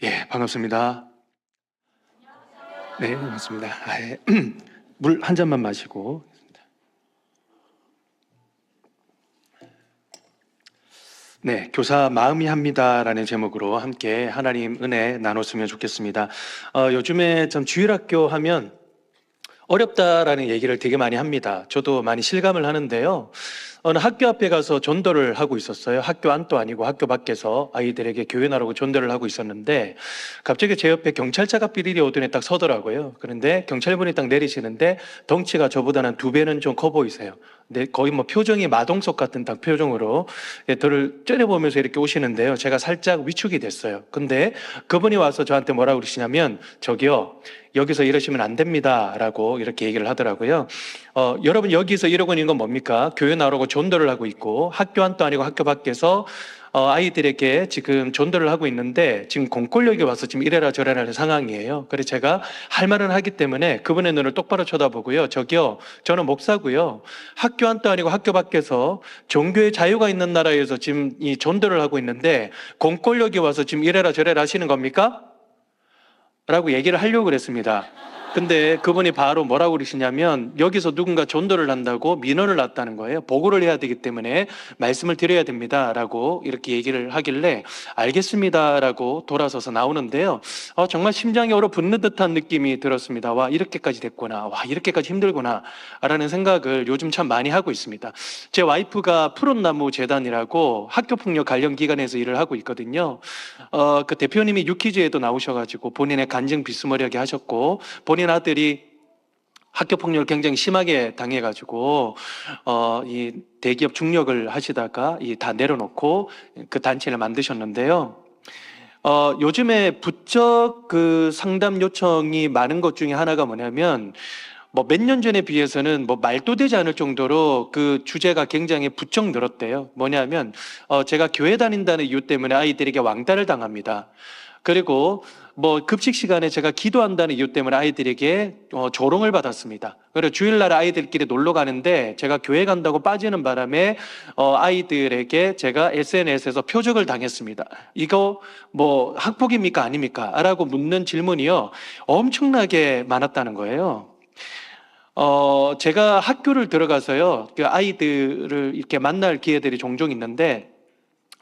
예, 반갑습니다. 네, 반갑습니다. 물 한 잔만 마시고. 네, 교사 마음이 합니다라는 제목으로 함께 하나님 은혜 나눴으면 좋겠습니다. 요즘에 참 주일학교 하면 어렵다라는 얘기를 되게 많이 합니다. 저도 많이 실감을 하는데요. 어느 학교 앞에 가서 전도를 하고 있었어요. 학교 안도 아니고 학교 밖에서 아이들에게 교회 나라고 전도를 하고 있었는데 갑자기 제 옆에 경찰차가 삐리리 오더니 딱 서더라고요. 그런데 경찰분이 딱 내리시는데 덩치가 저보다는 2배는 좀 커 보이세요. 근데 거의 뭐 표정이 마동석 같은 딱 표정으로 저를 째려보면서 이렇게 오시는데요. 제가 살짝 위축이 됐어요. 근데 그분이 와서 저한테 뭐라고 그러시냐면 저기요, 여기서 이러시면 안 됩니다 라고 이렇게 얘기를 하더라고요. 여러분 여기서 이러고 있는 건 뭡니까? 교회 나오라고 전도를 하고 있고 학교 안도 아니고 학교 밖에서 아이들에게 지금 전도를 하고 있는데 지금 공권력이 와서 지금 이래라 저래라 하는 상황이에요. 그래서 제가 할 말은 하기 때문에 그분의 눈을 똑바로 쳐다보고요. 저기요, 저는 목사고요. 학교 안도 아니고 학교 밖에서 종교의 자유가 있는 나라에서 지금 이 전도를 하고 있는데 공권력이 와서 지금 이래라 저래라 하시는 겁니까? 라고 얘기를 하려고 그랬습니다. 근데 그분이 바로 뭐라고 그러시냐면 여기서 누군가 전도를 한다고 민원을 놨다는 거예요. 보고를 해야 되기 때문에 말씀을 드려야 됩니다 라고 이렇게 얘기를 하길래 알겠습니다 라고 돌아서서 나오는데요. 정말 심장이 얼어붙는 듯한 느낌이 들었습니다. 와, 이렇게까지 됐구나. 와, 이렇게까지 힘들구나 라는 생각을 요즘 참 많이 하고 있습니다. 제 와이프가 푸른나무 재단이라고 학교폭력 관련 기관에서 일을 하고 있거든요. 그 대표님이 유퀴즈에도 나오셔가지고 본인의 간증 비스무리하게 하셨고 본인 아들이 학교 폭력을 굉장히 심하게 당해가지고 이 대기업 중력을 하시다가 다 내려놓고 그 단체를 만드셨는데요. 요즘에 부쩍 그 상담 요청이 많은 것 중에 하나가 뭐냐면 뭐 몇 년 전에 비해서는 뭐 말도 되지 않을 정도로 그 주제가 굉장히 부쩍 늘었대요. 뭐냐면 제가 교회 다닌다는 이유 때문에 아이들에게 왕따를 당합니다. 그리고 뭐 급식 시간에 제가 기도한다는 이유 때문에 아이들에게 조롱을 받았습니다. 그리고 주일날 아이들끼리 놀러 가는데 제가 교회 간다고 빠지는 바람에 아이들에게 제가 SNS에서 표적을 당했습니다. 이거 뭐 학폭입니까 아닙니까? 라고 묻는 질문이요, 엄청나게 많았다는 거예요. 제가 학교를 들어가서요, 그 아이들을 이렇게 만날 기회들이 종종 있는데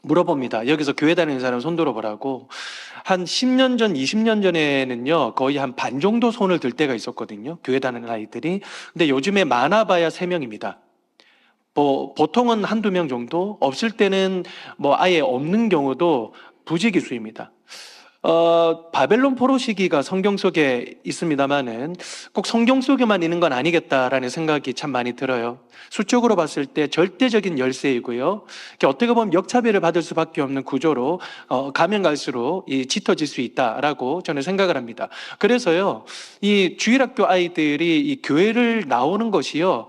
물어봅니다. 여기서 교회 다니는 사람 손 들어보라고. 한 10년 전, 20년 전에는요, 거의 한 반 정도 손을 들 때가 있었거든요. 교회 다니는 아이들이. 근데 요즘에 많아봐야 3명입니다. 뭐, 보통은 한두 명 정도? 없을 때는 뭐 아예 없는 경우도 부지기수입니다. 바벨론 포로 시기가 성경 속에 있습니다만은 꼭 성경 속에만 있는 건 아니겠다라는 생각이 참 많이 들어요. 수적으로 봤을 때 절대적인 열세이고요. 어떻게 보면 역차별을 받을 수밖에 없는 구조로 가면 갈수록 짙어질 수 있다라고 저는 생각을 합니다. 그래서요, 이 주일학교 아이들이 이 교회를 나오는 것이요,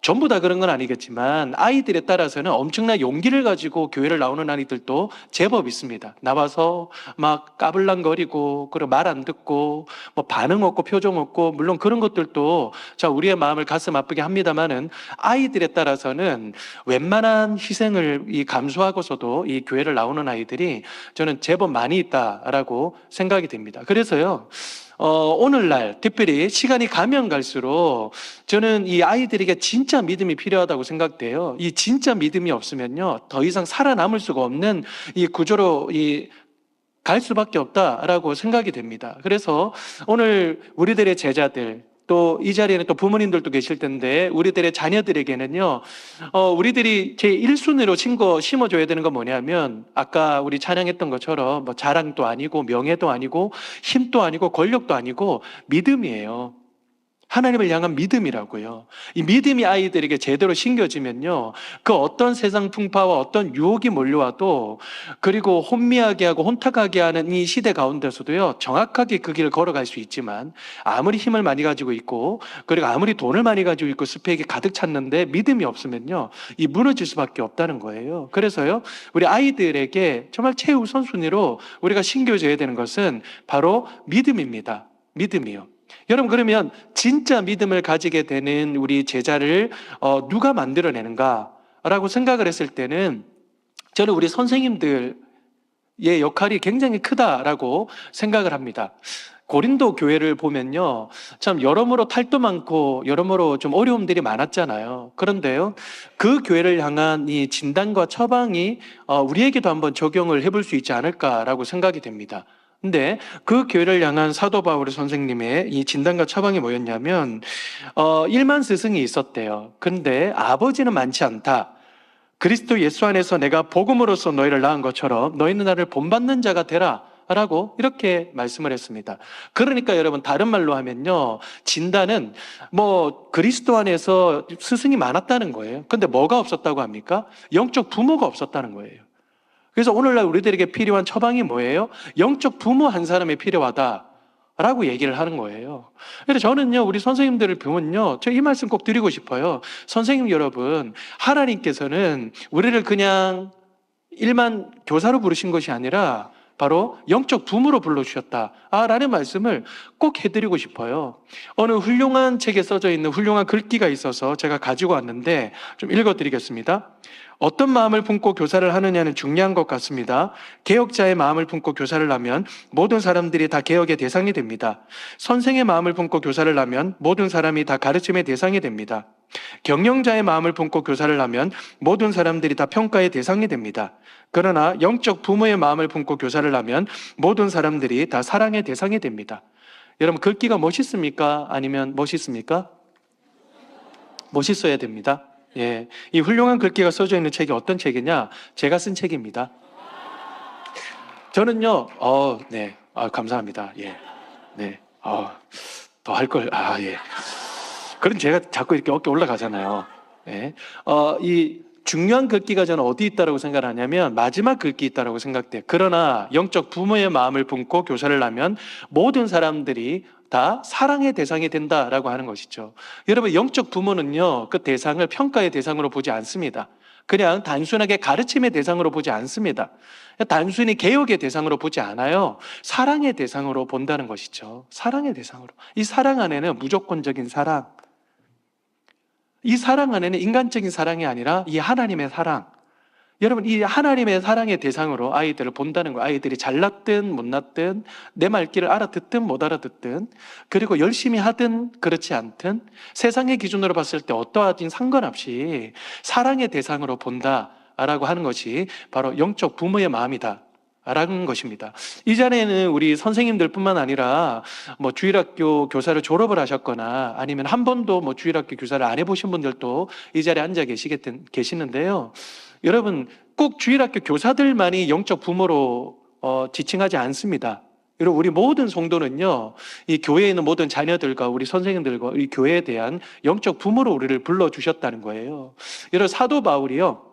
전부 다 그런 건 아니겠지만 아이들에 따라서는 엄청난 용기를 가지고 교회를 나오는 아이들도 제법 있습니다. 나와서 막 까불랑거리고 그리고 말 안 듣고 뭐 반응 없고 표정 없고, 물론 그런 것들도 자 우리의 마음을 가슴 아프게 합니다만은 아이들에 따라서는 웬만한 희생을 감수하고서도 이 교회를 나오는 아이들이 저는 제법 많이 있다라고 생각이 됩니다. 그래서요, 오늘날 특별히 시간이 가면 갈수록 저는 이 아이들에게 진짜 믿음이 필요하다고 생각돼요. 이 진짜 믿음이 없으면요, 더 이상 살아남을 수가 없는 이 구조로 갈 수밖에 없다라고 생각이 됩니다. 그래서 오늘 우리들의 제자들, 또 이 자리에는 또 부모님들도 계실 텐데 우리들의 자녀들에게는요, 우리들이 제 1순위로 심어줘야 되는 건 뭐냐면 아까 우리 찬양했던 것처럼 뭐 자랑도 아니고 명예도 아니고 힘도 아니고 권력도 아니고 믿음이에요. 하나님을 향한 믿음이라고요. 이 믿음이 아이들에게 제대로 심겨지면요, 그 어떤 세상 풍파와 어떤 유혹이 몰려와도, 그리고 혼미하게 하고 혼탁하게 하는 이 시대 가운데서도요, 정확하게 그 길을 걸어갈 수 있지만 아무리 힘을 많이 가지고 있고 그리고 아무리 돈을 많이 가지고 있고 스펙이 가득 찼는데 믿음이 없으면요, 이 무너질 수밖에 없다는 거예요. 그래서요, 우리 아이들에게 정말 최우선순위로 우리가 심겨줘야 되는 것은 바로 믿음입니다. 믿음이요. 여러분, 그러면 진짜 믿음을 가지게 되는 우리 제자를 누가 만들어내는가 라고 생각을 했을 때는 저는 우리 선생님들 역할이 굉장히 크다라고 생각을 합니다. 고린도 교회를 보면요, 참 여러모로 탈도 많고 여러모로 좀 어려움들이 많았잖아요. 그런데요, 그 교회를 향한 이 진단과 처방이 우리에게도 한번 적용을 해볼 수 있지 않을까라고 생각이 됩니다. 근데 그 교회를 향한 사도 바울 선생님의 이 진단과 처방이 뭐였냐면 1만 스승이 있었대요. 근데 아버지는 많지 않다. 그리스도 예수 안에서 내가 복음으로써 너희를 낳은 것처럼 너희는 나를 본받는 자가 되라 라고 이렇게 말씀을 했습니다. 그러니까 여러분, 다른 말로 하면요, 진단은 그리스도 안에서 스승이 많았다는 거예요. 근데 뭐가 없었다고 합니까? 영적 부모가 없었다는 거예요. 그래서 오늘날 우리들에게 필요한 처방이 뭐예요? 영적 부모 한 사람이 필요하다 라고 얘기를 하는 거예요. 그래서 저는요, 우리 선생님들을 보면요, 저 이 말씀 꼭 드리고 싶어요. 선생님 여러분, 하나님께서는 우리를 그냥 일반 교사로 부르신 것이 아니라 바로 영적 부모로 불러주셨다라는 말씀을 꼭 해드리고 싶어요. 어느 훌륭한 책에 써져 있는 훌륭한 글귀가 있어서 제가 가지고 왔는데 좀 읽어드리겠습니다. 어떤 마음을 품고 교사를 하느냐는 중요한 것 같습니다. 개혁자의 마음을 품고 교사를 하면 모든 사람들이 다 개혁의 대상이 됩니다. 선생의 마음을 품고 교사를 하면 모든 사람이 다 가르침의 대상이 됩니다. 경영자의 마음을 품고 교사를 하면 모든 사람들이 다 평가의 대상이 됩니다. 그러나 영적 부모의 마음을 품고 교사를 하면 모든 사람들이 다 사랑의 대상이 됩니다. 여러분, 글귀가 멋있습니까? 아니면 멋있습니까? 멋있어야 됩니다. 예, 이 훌륭한 글귀가 써져 있는 책이 어떤 책이냐? 제가 쓴 책입니다. 저는요, 네, 감사합니다. 예, 네, 더 할 걸, 예. 그럼 제가 자꾸 이렇게 어깨 올라가잖아요. 예, 이 중요한 글귀가 저는 어디 있다라고 생각하냐면 마지막 글귀 있다라고 생각돼요. 그러나 영적 부모의 마음을 품고 교사를 하면 모든 사람들이 다 사랑의 대상이 된다라고 하는 것이죠. 여러분, 영적 부모는요, 그 대상을 평가의 대상으로 보지 않습니다. 그냥 단순하게 가르침의 대상으로 보지 않습니다. 단순히 개혁의 대상으로 보지 않아요. 사랑의 대상으로 본다는 것이죠. 사랑의 대상으로. 이 사랑 안에는 무조건적인 사랑, 이 사랑 안에는 인간적인 사랑이 아니라 이 하나님의 사랑, 여러분, 이 하나님의 사랑의 대상으로 아이들을 본다는 거예요. 아이들이 잘났든 못났든 내 말귀를 알아듣든 못 알아듣든, 그리고 열심히 하든 그렇지 않든 세상의 기준으로 봤을 때 어떠하든 상관없이 사랑의 대상으로 본다라고 하는 것이 바로 영적 부모의 마음이다 라는 것입니다. 이 자리에는 우리 선생님들뿐만 아니라 주일학교 교사를 졸업을 하셨거나 아니면 한 번도 주일학교 교사를 안 해보신 분들도 이 자리에 앉아 계시는데요. 여러분, 꼭 주일학교 교사들만이 영적 부모로 지칭하지 않습니다. 여러분, 우리 모든 성도는요, 이 교회에 있는 모든 자녀들과 우리 선생님들과 우리 교회에 대한 영적 부모로 우리를 불러주셨다는 거예요. 여러분, 사도 바울이요,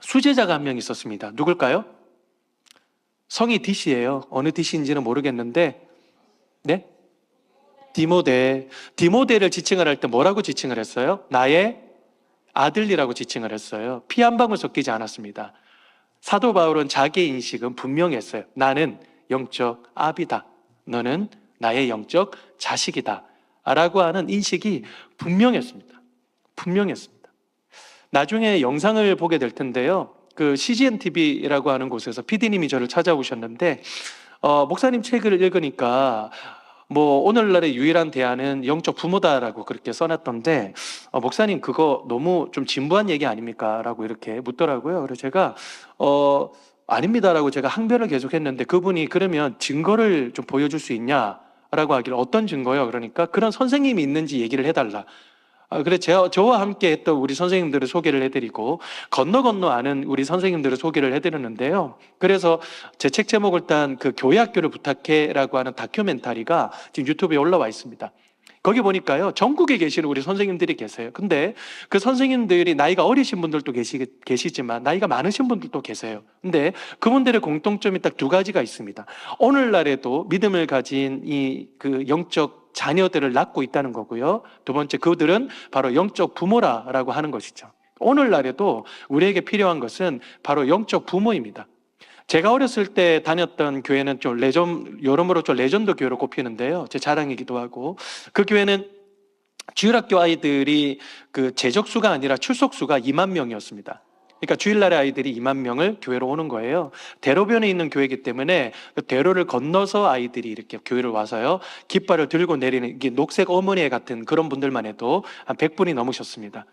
수제자가 한 명 있었습니다. 누굴까요? 성이 디시예요. 어느 디시인지는 모르겠는데, 네? 디모데를 지칭을 할 때 뭐라고 지칭을 했어요? 나의 아들이라고 지칭을 했어요. 피 한 방울 섞이지 않았습니다. 사도 바울은 자기 인식은 분명했어요. 나는 영적 아비다. 너는 나의 영적 자식이다. 라고 하는 인식이 분명했습니다. 분명했습니다. 나중에 영상을 보게 될 텐데요. 그 CGN TV라고 하는 곳에서 PD님이 저를 찾아오셨는데, 목사님 책을 읽으니까 오늘날의 유일한 대안은 영적 부모다라고 그렇게 써놨던데, 목사님 그거 너무 좀 진부한 얘기 아닙니까? 라고 이렇게 묻더라고요. 그래서 제가 아닙니다라고 제가 항변을 계속했는데, 그분이 그러면 증거를 좀 보여줄 수 있냐라고 하길래, 어떤 증거요? 그러니까 그런 선생님이 있는지 얘기를 해달라. 그래, 저와 함께 했던 우리 선생님들을 소개를 해드리고, 건너 아는 우리 선생님들을 소개를 해드렸는데요. 그래서 제 책 제목을 딴 그 교회학교를 부탁해라고 하는 다큐멘터리가 지금 유튜브에 올라와 있습니다. 거기 보니까요, 전국에 계시는 우리 선생님들이 계세요. 근데 그 선생님들이 나이가 어리신 분들도 계시지만 나이가 많으신 분들도 계세요. 근데 그분들의 공통점이 딱 두 가지가 있습니다. 오늘날에도 믿음을 가진 그 영적 자녀들을 낳고 있다는 거고요. 두 번째, 그들은 바로 영적 부모라고 하는 것이죠. 오늘날에도 우리에게 필요한 것은 바로 영적 부모입니다. 제가 어렸을 때 다녔던 교회는 여러모로 좀 레전드 교회로 꼽히는데요. 제 자랑이기도 하고, 그 교회는 주일학교 아이들이 그 재적수가 아니라 출석수가 2만 명이었습니다. 그러니까 주일날에 아이들이 2만 명을 교회로 오는 거예요. 대로변에 있는 교회이기 때문에 그 대로를 건너서 아이들이 이렇게 교회를 와서요. 깃발을 들고 내리는 이게 녹색 어머니 같은 그런 분들만 해도 한 100분이 넘으셨습니다.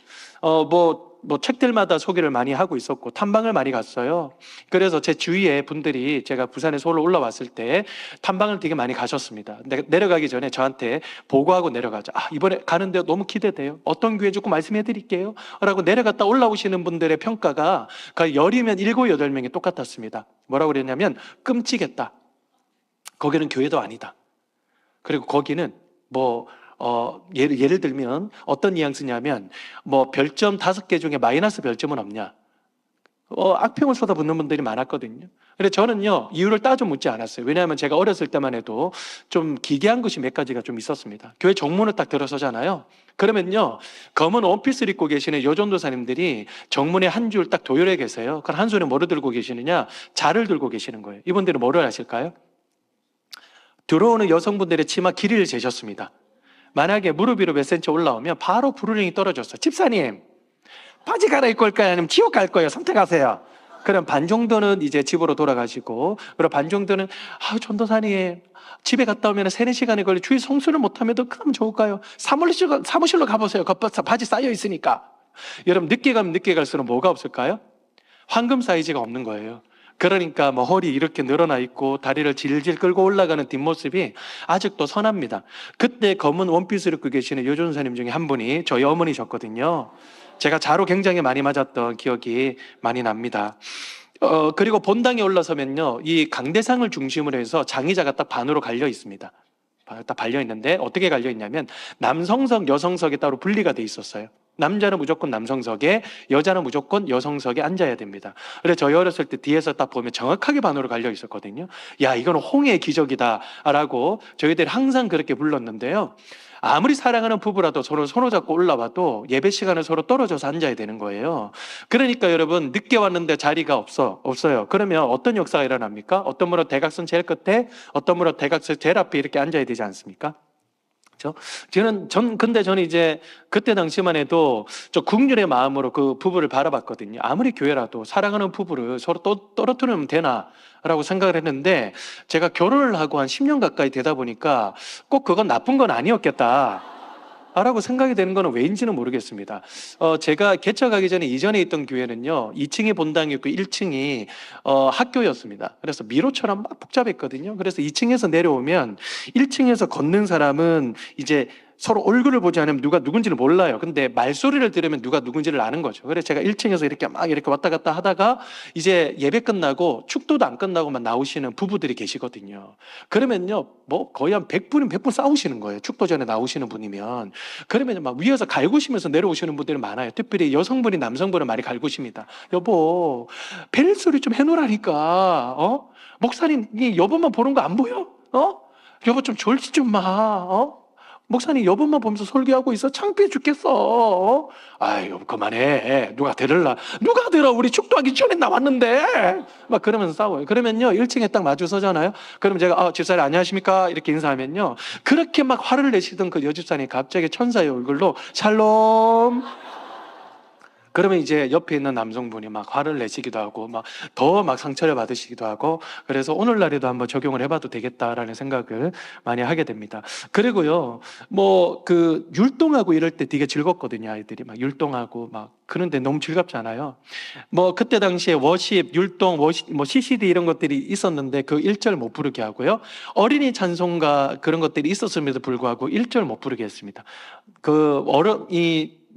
뭐 책들마다 소개를 많이 하고 있었고 탐방을 많이 갔어요. 그래서 제 주위에 분들이 제가 부산에 서울로 올라왔을 때 탐방을 되게 많이 가셨습니다. 내려가기 전에 저한테 보고하고 내려가자. 이번에 가는데 너무 기대돼요. 어떤 교회 조금 말씀해 드릴게요. 라고 내려갔다 올라오시는 분들의 평가가 열이면 7, 8명이 똑같았습니다. 뭐라고 그랬냐면 끔찍했다. 거기는 교회도 아니다. 그리고 거기는 예를 들면 어떤 뉘앙스냐면 별점 5개 중에 마이너스 별점은 없냐. 악평을 쏟아붓는 분들이 많았거든요. 그래서 저는요, 이유를 따져 묻지 않았어요. 왜냐하면 제가 어렸을 때만 해도 좀 기괴한 것이 몇 가지가 좀 있었습니다. 교회 정문을 딱 들어서잖아요. 그러면요, 검은 원피스를 입고 계시는 여전도사님들이 정문에 한 줄 딱 도열해 계세요. 그럼 한 손에 뭐를 들고 계시느냐? 자를 들고 계시는 거예요. 이분들은 뭐를 하실까요? 들어오는 여성분들의 치마 길이를 재셨습니다. 만약에 무릎 위로 몇 센치 올라오면 바로 불호령이 떨어졌어요. 집사님, 바지 갈아입고 올까요? 아니면 지옥 갈 거예요? 선택하세요. 그럼 반 정도는 이제 집으로 돌아가시고, 그리고 반 정도는, 전도사님, 집에 갔다 오면 3, 4시간에 걸려 주일 성수를 못하면 그럼 좋을까요? 사무실로 가보세요. 바지 쌓여 있으니까. 여러분, 늦게 가면 늦게 갈수록 뭐가 없을까요? 황금 사이즈가 없는 거예요. 그러니까 허리 이렇게 늘어나 있고 다리를 질질 끌고 올라가는 뒷모습이 아직도 선합니다. 그때 검은 원피스를 입고 계시는 여전사님 중에 한 분이 저희 어머니셨거든요. 제가 자로 굉장히 많이 맞았던 기억이 많이 납니다. 그리고 본당에 올라서면요, 이 강대상을 중심으로 해서 장의자가 딱 반으로 갈려 있습니다. 딱 발려 있는데 어떻게 갈려 있냐면 남성석, 여성석에 따로 분리가 돼 있었어요. 남자는 무조건 남성석에, 여자는 무조건 여성석에 앉아야 됩니다. 그래서 저희 어렸을 때 뒤에서 딱 보면 정확하게 반으로 갈려 있었거든요. 야, 이거는 홍해의 기적이다라고 저희들이 항상 그렇게 불렀는데요. 아무리 사랑하는 부부라도 서로 손을 잡고 올라와도 예배 시간에 서로 떨어져서 앉아야 되는 거예요. 그러니까 여러분, 늦게 왔는데 자리가 없어요. 그러면 어떤 역사가 일어납니까? 어떤 분은 대각선 제일 끝에, 어떤 분은 대각선 제일 앞에 이렇게 앉아야 되지 않습니까? 그렇죠? 근데 저는 이제 그때 당시만 해도 저 국률의 마음으로 그 부부를 바라봤거든요. 아무리 교회라도 사랑하는 부부를 서로 떨어뜨리면 되나라고 생각을 했는데 제가 결혼을 하고 한 10년 가까이 되다 보니까 꼭 그건 나쁜 건 아니었겠다. 라고 생각이 되는 거는 왜인지는 모르겠습니다. 제가 개척하기 전에 이전에 있던 교회는요, 2층이 본당이었고 1층이 학교였습니다. 그래서 미로처럼 막 복잡했거든요. 그래서 2층에서 내려오면 1층에서 걷는 사람은 이제 서로 얼굴을 보지 않으면 누가 누군지를 몰라요. 근데 말소리를 들으면 누가 누군지를 아는 거죠. 그래서 제가 1층에서 이렇게 왔다 갔다 하다가 이제 예배 끝나고 축도도 안 끝나고만 나오시는 부부들이 계시거든요. 그러면요, 거의 한 100분이면 100분 싸우시는 거예요. 축도 전에 나오시는 분이면. 그러면 막 위에서 갈구시면서 내려오시는 분들이 많아요. 특별히 여성분이 남성분을 많이 갈구십니다. 여보, 벨 소리 좀 해놓으라니까. 목사님, 이 여보만 보는 거 안 보여? 여보 좀 졸지 좀 마. 목사님 여보만 보면서 설교하고 있어. 창피해 죽겠어. 아유, 그만해. 누가 들어. 우리 축도하기 전에 나왔는데. 막 그러면서 싸워요. 그러면요, 1층에 딱 마주 서잖아요. 그러면 제가 집사님 안녕하십니까 이렇게 인사하면요, 그렇게 막 화를 내시던 그 여집사님이 갑자기 천사의 얼굴로 샬롬. 그러면 이제 옆에 있는 남성분이 막 화를 내시기도 하고 더 상처를 받으시기도 하고, 그래서 오늘날에도 한번 적용을 해봐도 되겠다라는 생각을 많이 하게 됩니다. 그리고요, 율동하고 이럴 때 되게 즐겁거든요. 아이들이 막 율동하고 그런데 너무 즐겁잖아요. 그때 당시에 워십, 율동, CCD 이런 것들이 있었는데 그 1절 못 부르게 하고요. 어린이 찬송가 그런 것들이 있었음에도 불구하고 1절 못 부르게 했습니다.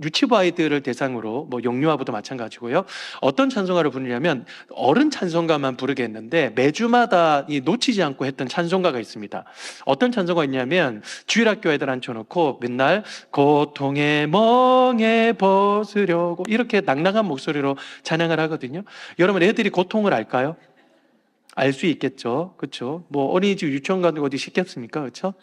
유치부 아이들을 대상으로 영유아부도 마찬가지고요. 어떤 찬송가를 부르냐면 어른 찬송가만 부르게 했는데 매주마다 놓치지 않고 했던 찬송가가 있습니다. 어떤 찬송가 있냐면 주일학교 애들 앉혀놓고 맨날 고통의 멍에 벗으려고 이렇게 낭낭한 목소리로 찬양을 하거든요. 여러분, 애들이 고통을 알까요? 알 수 있겠죠. 그렇죠? 어린이집 유치원 가는 거 어디 쉽겠습니까? 그렇죠?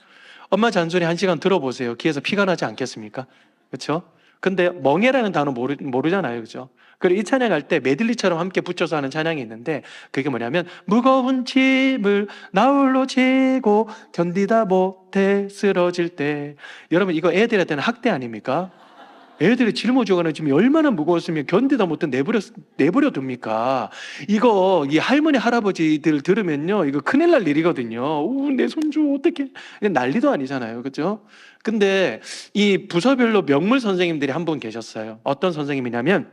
엄마 잔소리 1시간 들어보세요. 귀에서 피가 나지 않겠습니까? 그렇죠? 근데 멍해라는 단어 모르잖아요. 그죠? 그리고 이 찬양할 때 메들리처럼 함께 붙여서 하는 찬양이 있는데 그게 뭐냐면 무거운 짐을 나홀로 지고 견디다 못해 쓰러질 때. 여러분, 이거 애들한테는 학대 아닙니까? 애들이 짊어져가는 짐이 얼마나 무거웠으면 견디다 못해 내버려 둡니까? 이거 이 할머니 할아버지들 들으면요, 이거 큰일 날 일이거든요. 내 손주 어떻게 난리도 아니잖아요, 그렇죠? 근데 이 부서별로 명물 선생님들이 한 분 계셨어요. 어떤 선생님이냐면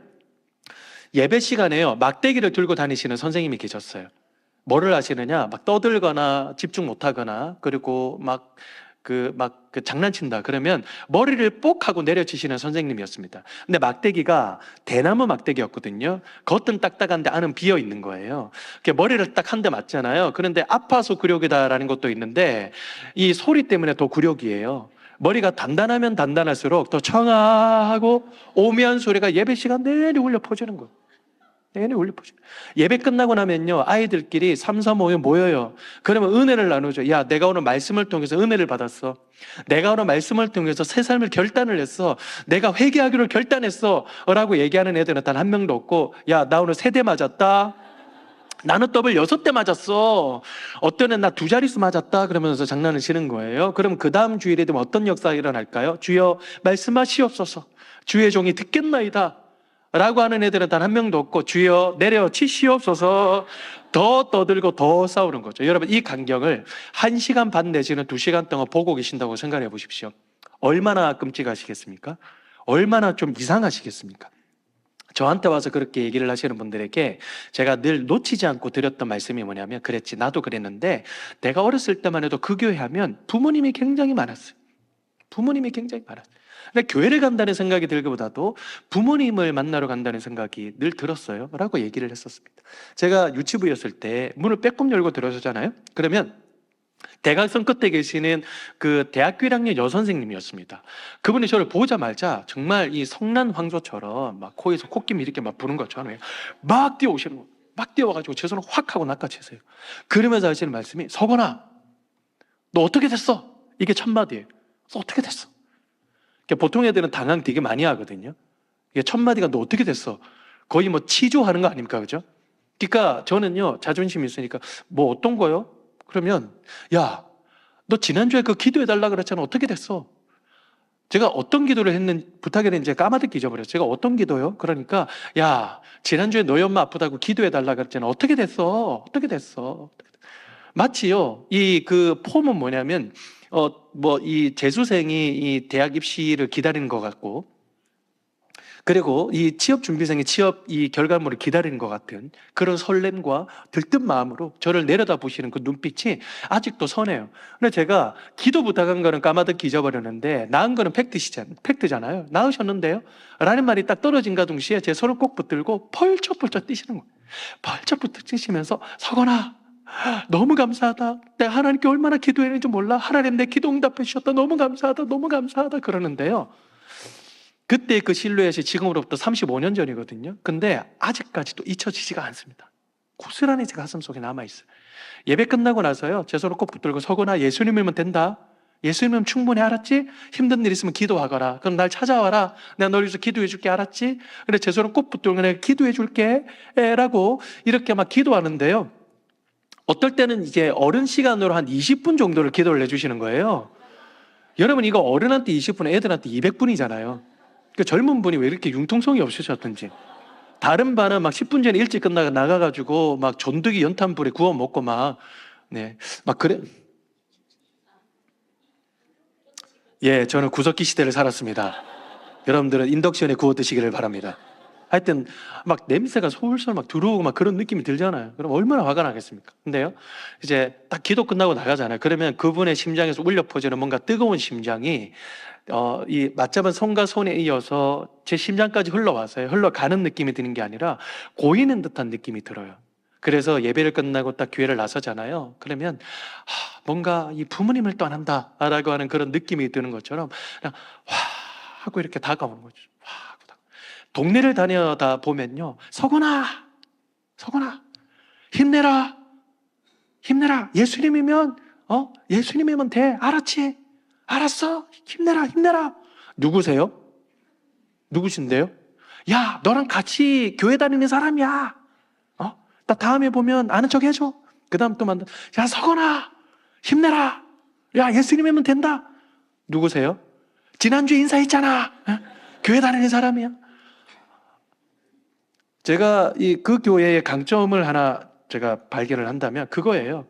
예배 시간에요, 막대기를 들고 다니시는 선생님이 계셨어요. 뭐를 하시느냐, 막 떠들거나 집중 못하거나, 그리고 그 장난친다 그러면 머리를 뽁 하고 내려치시는 선생님이었습니다. 근데 막대기가 대나무 막대기였거든요. 겉은 딱딱한데 안은 비어 있는 거예요. 머리를 딱 한 대 맞잖아요. 그런데 아파서 굴욕이다라는 것도 있는데 이 소리 때문에 더 굴욕이에요. 머리가 단단하면 단단할수록 더 청아하고 오묘한 소리가 예배 시간 내내 울려 퍼지는 거예요. 내내 울려 퍼지는 거예요. 예배 끝나고 나면요, 아이들끼리 3, 4, 5에 모여요. 그러면 은혜를 나누죠. 야, 내가 오늘 말씀을 통해서 은혜를 받았어. 내가 오늘 말씀을 통해서 새 삶을 결단을 했어. 내가 회개하기로 결단했어 라고 얘기하는 애들은 단 한 명도 없고, 야, 나 오늘 3대 맞았다. 나는 더블 6대 맞았어. 어떤 애는 나 2자릿수 맞았다 그러면서 장난을 치는 거예요. 그럼 그 다음 주일에 되면 어떤 역사가 일어날까요? 주여 말씀하시옵소서, 주의 종이 듣겠나이다 라고 하는 애들은 단 한 명도 없고, 주여 내려치시옵소서, 더 떠들고 더 싸우는 거죠. 여러분, 이 광경을 1시간 반 내지는 2시간 동안 보고 계신다고 생각해 보십시오. 얼마나 끔찍하시겠습니까? 얼마나 좀 이상하시겠습니까? 저한테 와서 그렇게 얘기를 하시는 분들에게 제가 늘 놓치지 않고 드렸던 말씀이 뭐냐면, 그랬지, 나도 그랬는데 내가 어렸을 때만 해도 그 교회 하면 부모님이 굉장히 많았어요. 부모님이 굉장히 많았어요. 근데 교회를 간다는 생각이 들기보다도 부모님을 만나러 간다는 생각이 늘 들었어요 라고 얘기를 했었습니다. 제가 유치부였을 때 문을 빼꼼 열고 들어서잖아요. 그러면 대각선 끝에 계시는 그 대학교 1학년 여선생님이었습니다. 그분이 저를 보자마자 정말 이 성난 황소처럼 막 코에서 콧김이 이렇게 막 부는 것처럼 막 뛰어오시는 거예요. 막 뛰어와가지고 제 손을 확 하고 낚아채세요. 그러면서 하시는 말씀이, 석원아, 너 어떻게 됐어? 이게 첫 마디예요. 어떻게 됐어? 보통 애들은 당황 되게 많이 하거든요. 이게 첫 마디가 너 어떻게 됐어? 거의 뭐 치조하는 거 아닙니까, 그죠? 그러니까 저는요, 자존심이 있으니까 뭐 어떤 거요? 그러면, 야, 너 지난주에 그 기도해달라 그랬잖아. 어떻게 됐어? 제가 어떤 기도를 부탁을 했는지 까마득히 잊어버렸어요. 제가 어떤 기도요? 그러니까, 야, 지난주에 너희 엄마 아프다고 기도해달라 그랬잖아. 어떻게 됐어? 어떻게 됐어? 마치요, 이 그 폼은 뭐냐면, 이 재수생이 이 대학 입시를 기다리는 것 같고, 그리고 이 취업 준비생이 취업 이 결과물을 기다리는 것 같은 그런 설렘과 들뜬 마음으로 저를 내려다 보시는 그 눈빛이 아직도 선해요. 근데 제가 기도 부탁한 거는 까마득히 잊어버렸는데, 낳은 거는 팩트잖아요. 낳으셨는데요? 라는 말이 딱 떨어진가 동시에 제 손을 꼭 붙들고 펄쩍펄쩍 뛰시는 거예요. 펄쩍펄쩍 뛰시면서, 석원아, 너무 감사하다. 내가 하나님께 얼마나 기도했는지 몰라. 하나님 내 기도 응답해 주셨다. 너무 감사하다. 너무 감사하다. 그러는데요, 그때 그 실루엣이 지금으로부터 35년 전이거든요. 근데 아직까지도 잊혀지지가 않습니다. 고스란히 제 가슴속에 남아있어요. 예배 끝나고 나서요, 제 손을 꼭 붙들고, 석원아, 예수님이면 된다. 예수님은 충분히, 알았지? 힘든 일 있으면 기도하거라. 그럼 날 찾아와라. 내가 널 위해서 기도해 줄게, 알았지? 그래, 제 손을 꼭 붙들고 내가 기도해 줄게 라고 이렇게 막 기도하는데요, 어떨 때는 이제 어른 시간으로 한 20분 정도를 기도를 해주시는 거예요. 여러분, 이거 어른한테 20분, 애들한테 200분이잖아요. 그 젊은 분이 왜 이렇게 융통성이 없으셨던지. 다른 반은 막 10분 전에 일찍 끝나가 나가가지고 막 전두기 연탄불에 구워 먹고 막 그래. 예, 저는 구석기 시대를 살았습니다. 여러분들은 인덕션에 구워 드시기를 바랍니다. 하여튼 막 냄새가 솔솔 막 들어오고 막 그런 느낌이 들잖아요. 그럼 얼마나 화가 나겠습니까? 근데요, 이제 딱 기도 끝나고 나가잖아요. 그러면 그분의 심장에서 울려 퍼지는 뭔가 뜨거운 심장이 이 맞잡은 손과 손에 이어서 제 심장까지 흘러와서요, 흘러가는 느낌이 드는 게 아니라 고이는 듯한 느낌이 들어요. 그래서 예배를 끝나고 딱 교회를 나서잖아요. 그러면 뭔가 이 부모님을 떠난다라고 하는 그런 느낌이 드는 것처럼 그냥 와 하고 이렇게 다가오는 거죠. 와 하고 동네를 다니다 보면요, 석원아, 석원아, 힘내라, 힘내라. 예수님이면 돼. 알았지? 알았어? 힘내라, 힘내라. 누구세요? 누구신데요? 야, 너랑 같이 교회 다니는 사람이야. 나 다음에 보면 아는 척 해줘. 그 다음 또 만나. 야, 석원아, 힘내라. 야, 예수님이면 된다. 누구세요? 지난주에 인사했잖아. 교회 다니는 사람이야. 제가 그 교회의 강점을 하나 제가 발견을 한다면 그거예요.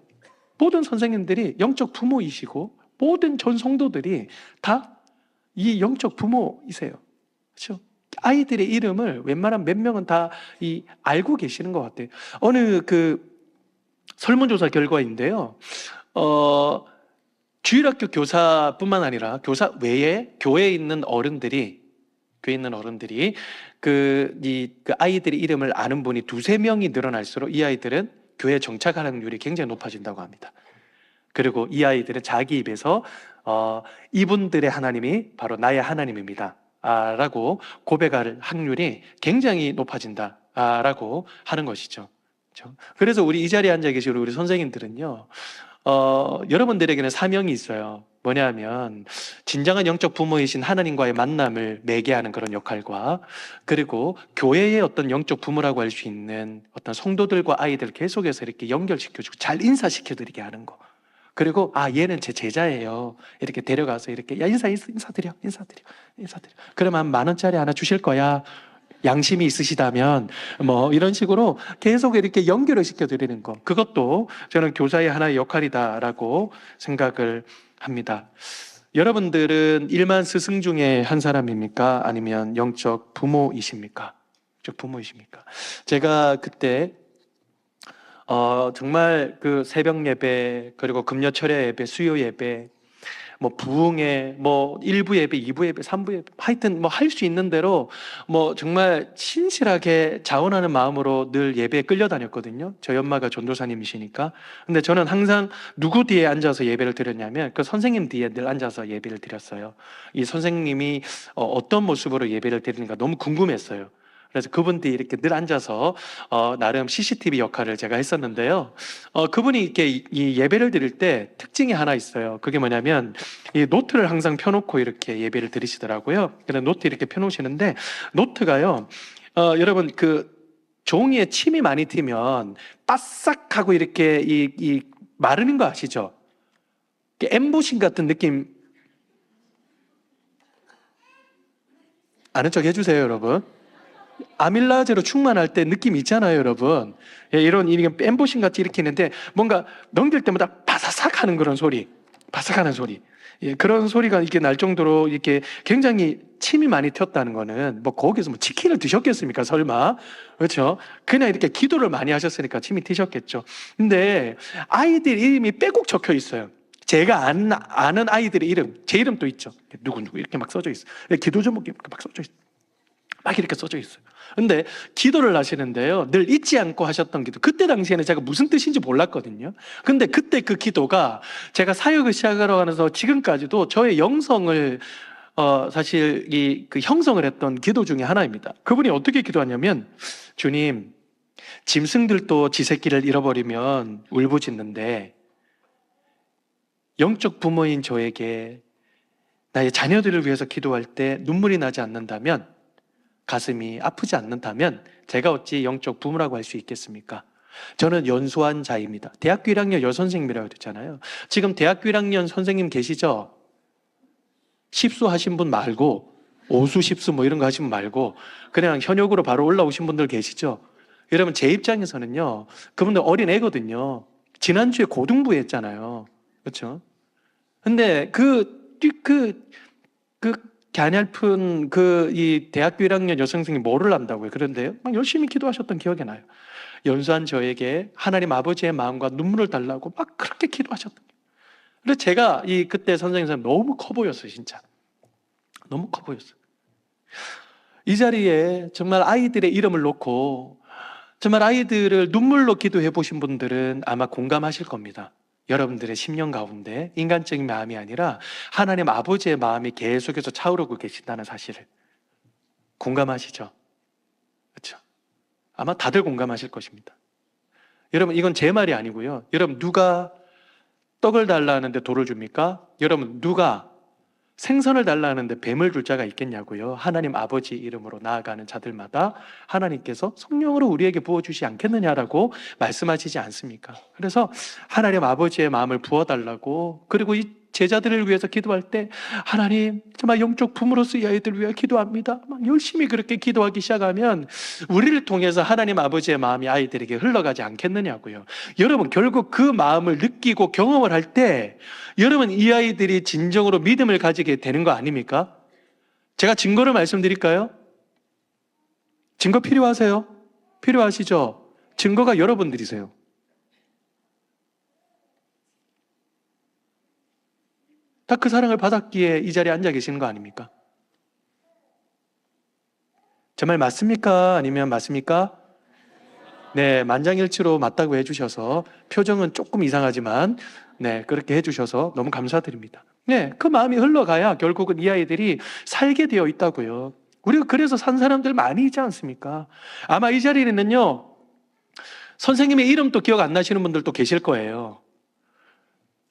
모든 선생님들이 영적 부모이시고 모든 전 성도들이 다 이 영적 부모이세요. 그렇죠? 아이들의 이름을 웬만한 몇 명은 다 알고 계시는 것 같아요. 어느 설문조사 결과인데요. 주일학교 교사뿐만 아니라 교사 외에 교회에 있는 어른들이 그 아이들의 이름을 아는 분이 두세 명이 늘어날수록 이 아이들은 교회 정착할 확률이 굉장히 높아진다고 합니다. 그리고 이 아이들은 자기 입에서 이분들의 하나님이 바로 나의 하나님입니다 라고 고백할 확률이 굉장히 높아진다 라고 하는 것이죠. 그래서 우리 이 자리에 앉아 계신 우리 선생님들은요, 여러분들에게는 사명이 있어요. 뭐냐면 진정한 영적 부모이신 하나님과의 만남을 매개하는 그런 역할과, 그리고 교회의 어떤 영적 부모라고 할 수 있는 어떤 성도들과 아이들 계속해서 이렇게 연결시켜주고 잘 인사시켜드리게 하는 거. 그리고 얘는 제 제자예요. 이렇게 데려가서 이렇게 인사드려. 그러면 10,000원짜리 하나 주실 거야. 양심이 있으시다면 뭐 이런 식으로 계속 이렇게 연결을 시켜드리는 거, 그것도 저는 교사의 하나의 역할이다라고 생각을 합니다. 여러분들은 일반 스승 중에 한 사람입니까? 아니면 영적 부모이십니까? 영적 부모이십니까? 제가 그때 정말 그 새벽 예배, 그리고 금요철야 예배, 수요 예배, 뭐 부흥회, 뭐 1부 예배, 2부 예배, 3부 예배, 하여튼 뭐 할 수 있는 대로 뭐 정말 신실하게 자원하는 마음으로 늘 예배에 끌려다녔거든요. 저희 엄마가 전도사님이시니까. 근데 저는 항상 누구 뒤에 앉아서 예배를 드렸냐면 그 선생님 뒤에 늘 앉아서 예배를 드렸어요. 이 선생님이 어떤 모습으로 예배를 드리는가 너무 궁금했어요. 그래서 그분 뒤에 이렇게 늘 앉아서 나름 CCTV 역할을 제가 했었는데요. 그분이 이렇게 이 예배를 드릴 때 특징이 하나 있어요. 그게 뭐냐면 이 노트를 항상 펴놓고 이렇게 예배를 드리시더라고요. 그래서 노트 이렇게 펴놓으시는데 노트가요, 여러분 그 종이에 침이 많이 튀면 바싹하고 이렇게 이 마르는 거 아시죠? 엠보싱 같은 느낌 아는 척 해주세요, 여러분. 아밀라제로 충만할 때 느낌이 있잖아요, 여러분. 이런 엠보싱 같이 이렇게 있는데 뭔가 넘길 때마다 바사삭 하는 그런 소리, 바삭하는 소리. 그런 소리가 이렇게 날 정도로 이렇게 굉장히 침이 많이 튀었다는 거는 뭐 거기서 뭐 치킨을 드셨겠습니까? 설마. 그렇죠? 그냥 이렇게 기도를 많이 하셨으니까 침이 튀셨겠죠. 근데 아이들 이름이 빼곡 적혀 있어요. 제가 아는 아이들의 이름, 제 이름도 있죠. 누구 이렇게 막 써져 있어요. 기도 제목이 막 써져 있어요. 막 이렇게 써져 있어요. 근데 기도를 하시는데요, 늘 잊지 않고 하셨던 기도, 그때 당시에는 제가 무슨 뜻인지 몰랐거든요. 근데 그때 그 기도가 제가 사역을 시작하러 가면서 지금까지도 저의 영성을 사실 그 형성을 했던 기도 중에 하나입니다. 그분이 어떻게 기도하냐면, 주님, 짐승들도 지 새끼를 잃어버리면 울부짖는데 영적 부모인 저에게 나의 자녀들을 위해서 기도할 때 눈물이 나지 않는다면, 가슴이 아프지 않는다면 제가 어찌 영적 부모라고 할 수 있겠습니까? 저는 연소한 자입니다. 대학교 1학년 여선생님이라고 했잖아요. 지금 대학교 1학년 선생님 계시죠? 십수 하신 분 말고, 오수, 십수 뭐 이런 거 하신 분 말고 그냥 현역으로 바로 올라오신 분들 계시죠? 여러분, 제 입장에서는요, 그분들 어린 애거든요. 지난주에 고등부 했잖아요. 그렇죠? 근데 그 갸냘픈 이 대학교 1학년 여선생님이 뭐를 안다고요? 그런데요, 막 열심히 기도하셨던 기억이 나요. 연수한 저에게 하나님 아버지의 마음과 눈물을 달라고 막 그렇게 기도하셨던 거예요. 그래서 제가 그때 선생님 너무 커 보였어요, 진짜. 너무 커 보였어요. 이 자리에 정말 아이들의 이름을 놓고 정말 아이들을 눈물로 기도해 보신 분들은 아마 공감하실 겁니다. 여러분들의 심령 가운데 인간적인 마음이 아니라 하나님 아버지의 마음이 계속해서 차오르고 계신다는 사실을 공감하시죠? 그렇죠? 아마 다들 공감하실 것입니다. 여러분, 이건 제 말이 아니고요. 여러분, 누가 떡을 달라 하는데 돌을 줍니까? 여러분, 누가 생선을 달라 하는데 뱀을 줄 자가 있겠냐고요. 하나님 아버지 이름으로 나아가는 자들마다 하나님께서 성령으로 우리에게 부어주지 않겠느냐라고 말씀하시지 않습니까? 그래서 하나님 아버지의 마음을 부어달라고, 그리고 이 제자들을 위해서 기도할 때 하나님 정말 영적 부모로서 이 아이들을 위해 기도합니다. 막 열심히 그렇게 기도하기 시작하면 우리를 통해서 하나님 아버지의 마음이 아이들에게 흘러가지 않겠느냐고요. 여러분 결국 그 마음을 느끼고 경험을 할 때 여러분 이 아이들이 진정으로 믿음을 가지게 되는 거 아닙니까? 제가 증거를 말씀드릴까요? 증거 필요하세요? 필요하시죠? 증거가 여러분들이세요. 다 그 사랑을 받았기에 이 자리에 앉아 계시는 거 아닙니까? 제 말 맞습니까? 아니면 맞습니까? 네, 만장일치로 맞다고 해주셔서 표정은 조금 이상하지만 네, 그렇게 해주셔서 너무 감사드립니다. 네, 그 마음이 흘러가야 결국은 이 아이들이 살게 되어 있다고요. 우리가 그래서 산 사람들 많이 있지 않습니까? 아마 이 자리에는요, 선생님의 이름도 기억 안 나시는 분들도 계실 거예요.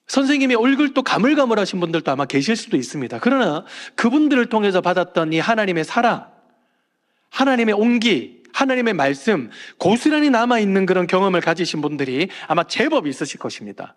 선생님의 얼굴도 가물가물하신 분들도 아마 계실 수도 있습니다. 그러나 그분들을 통해서 받았던 이 하나님의 사랑, 하나님의 온기, 하나님의 말씀, 고스란히 남아있는 그런 경험을 가지신 분들이 아마 제법 있으실 것입니다.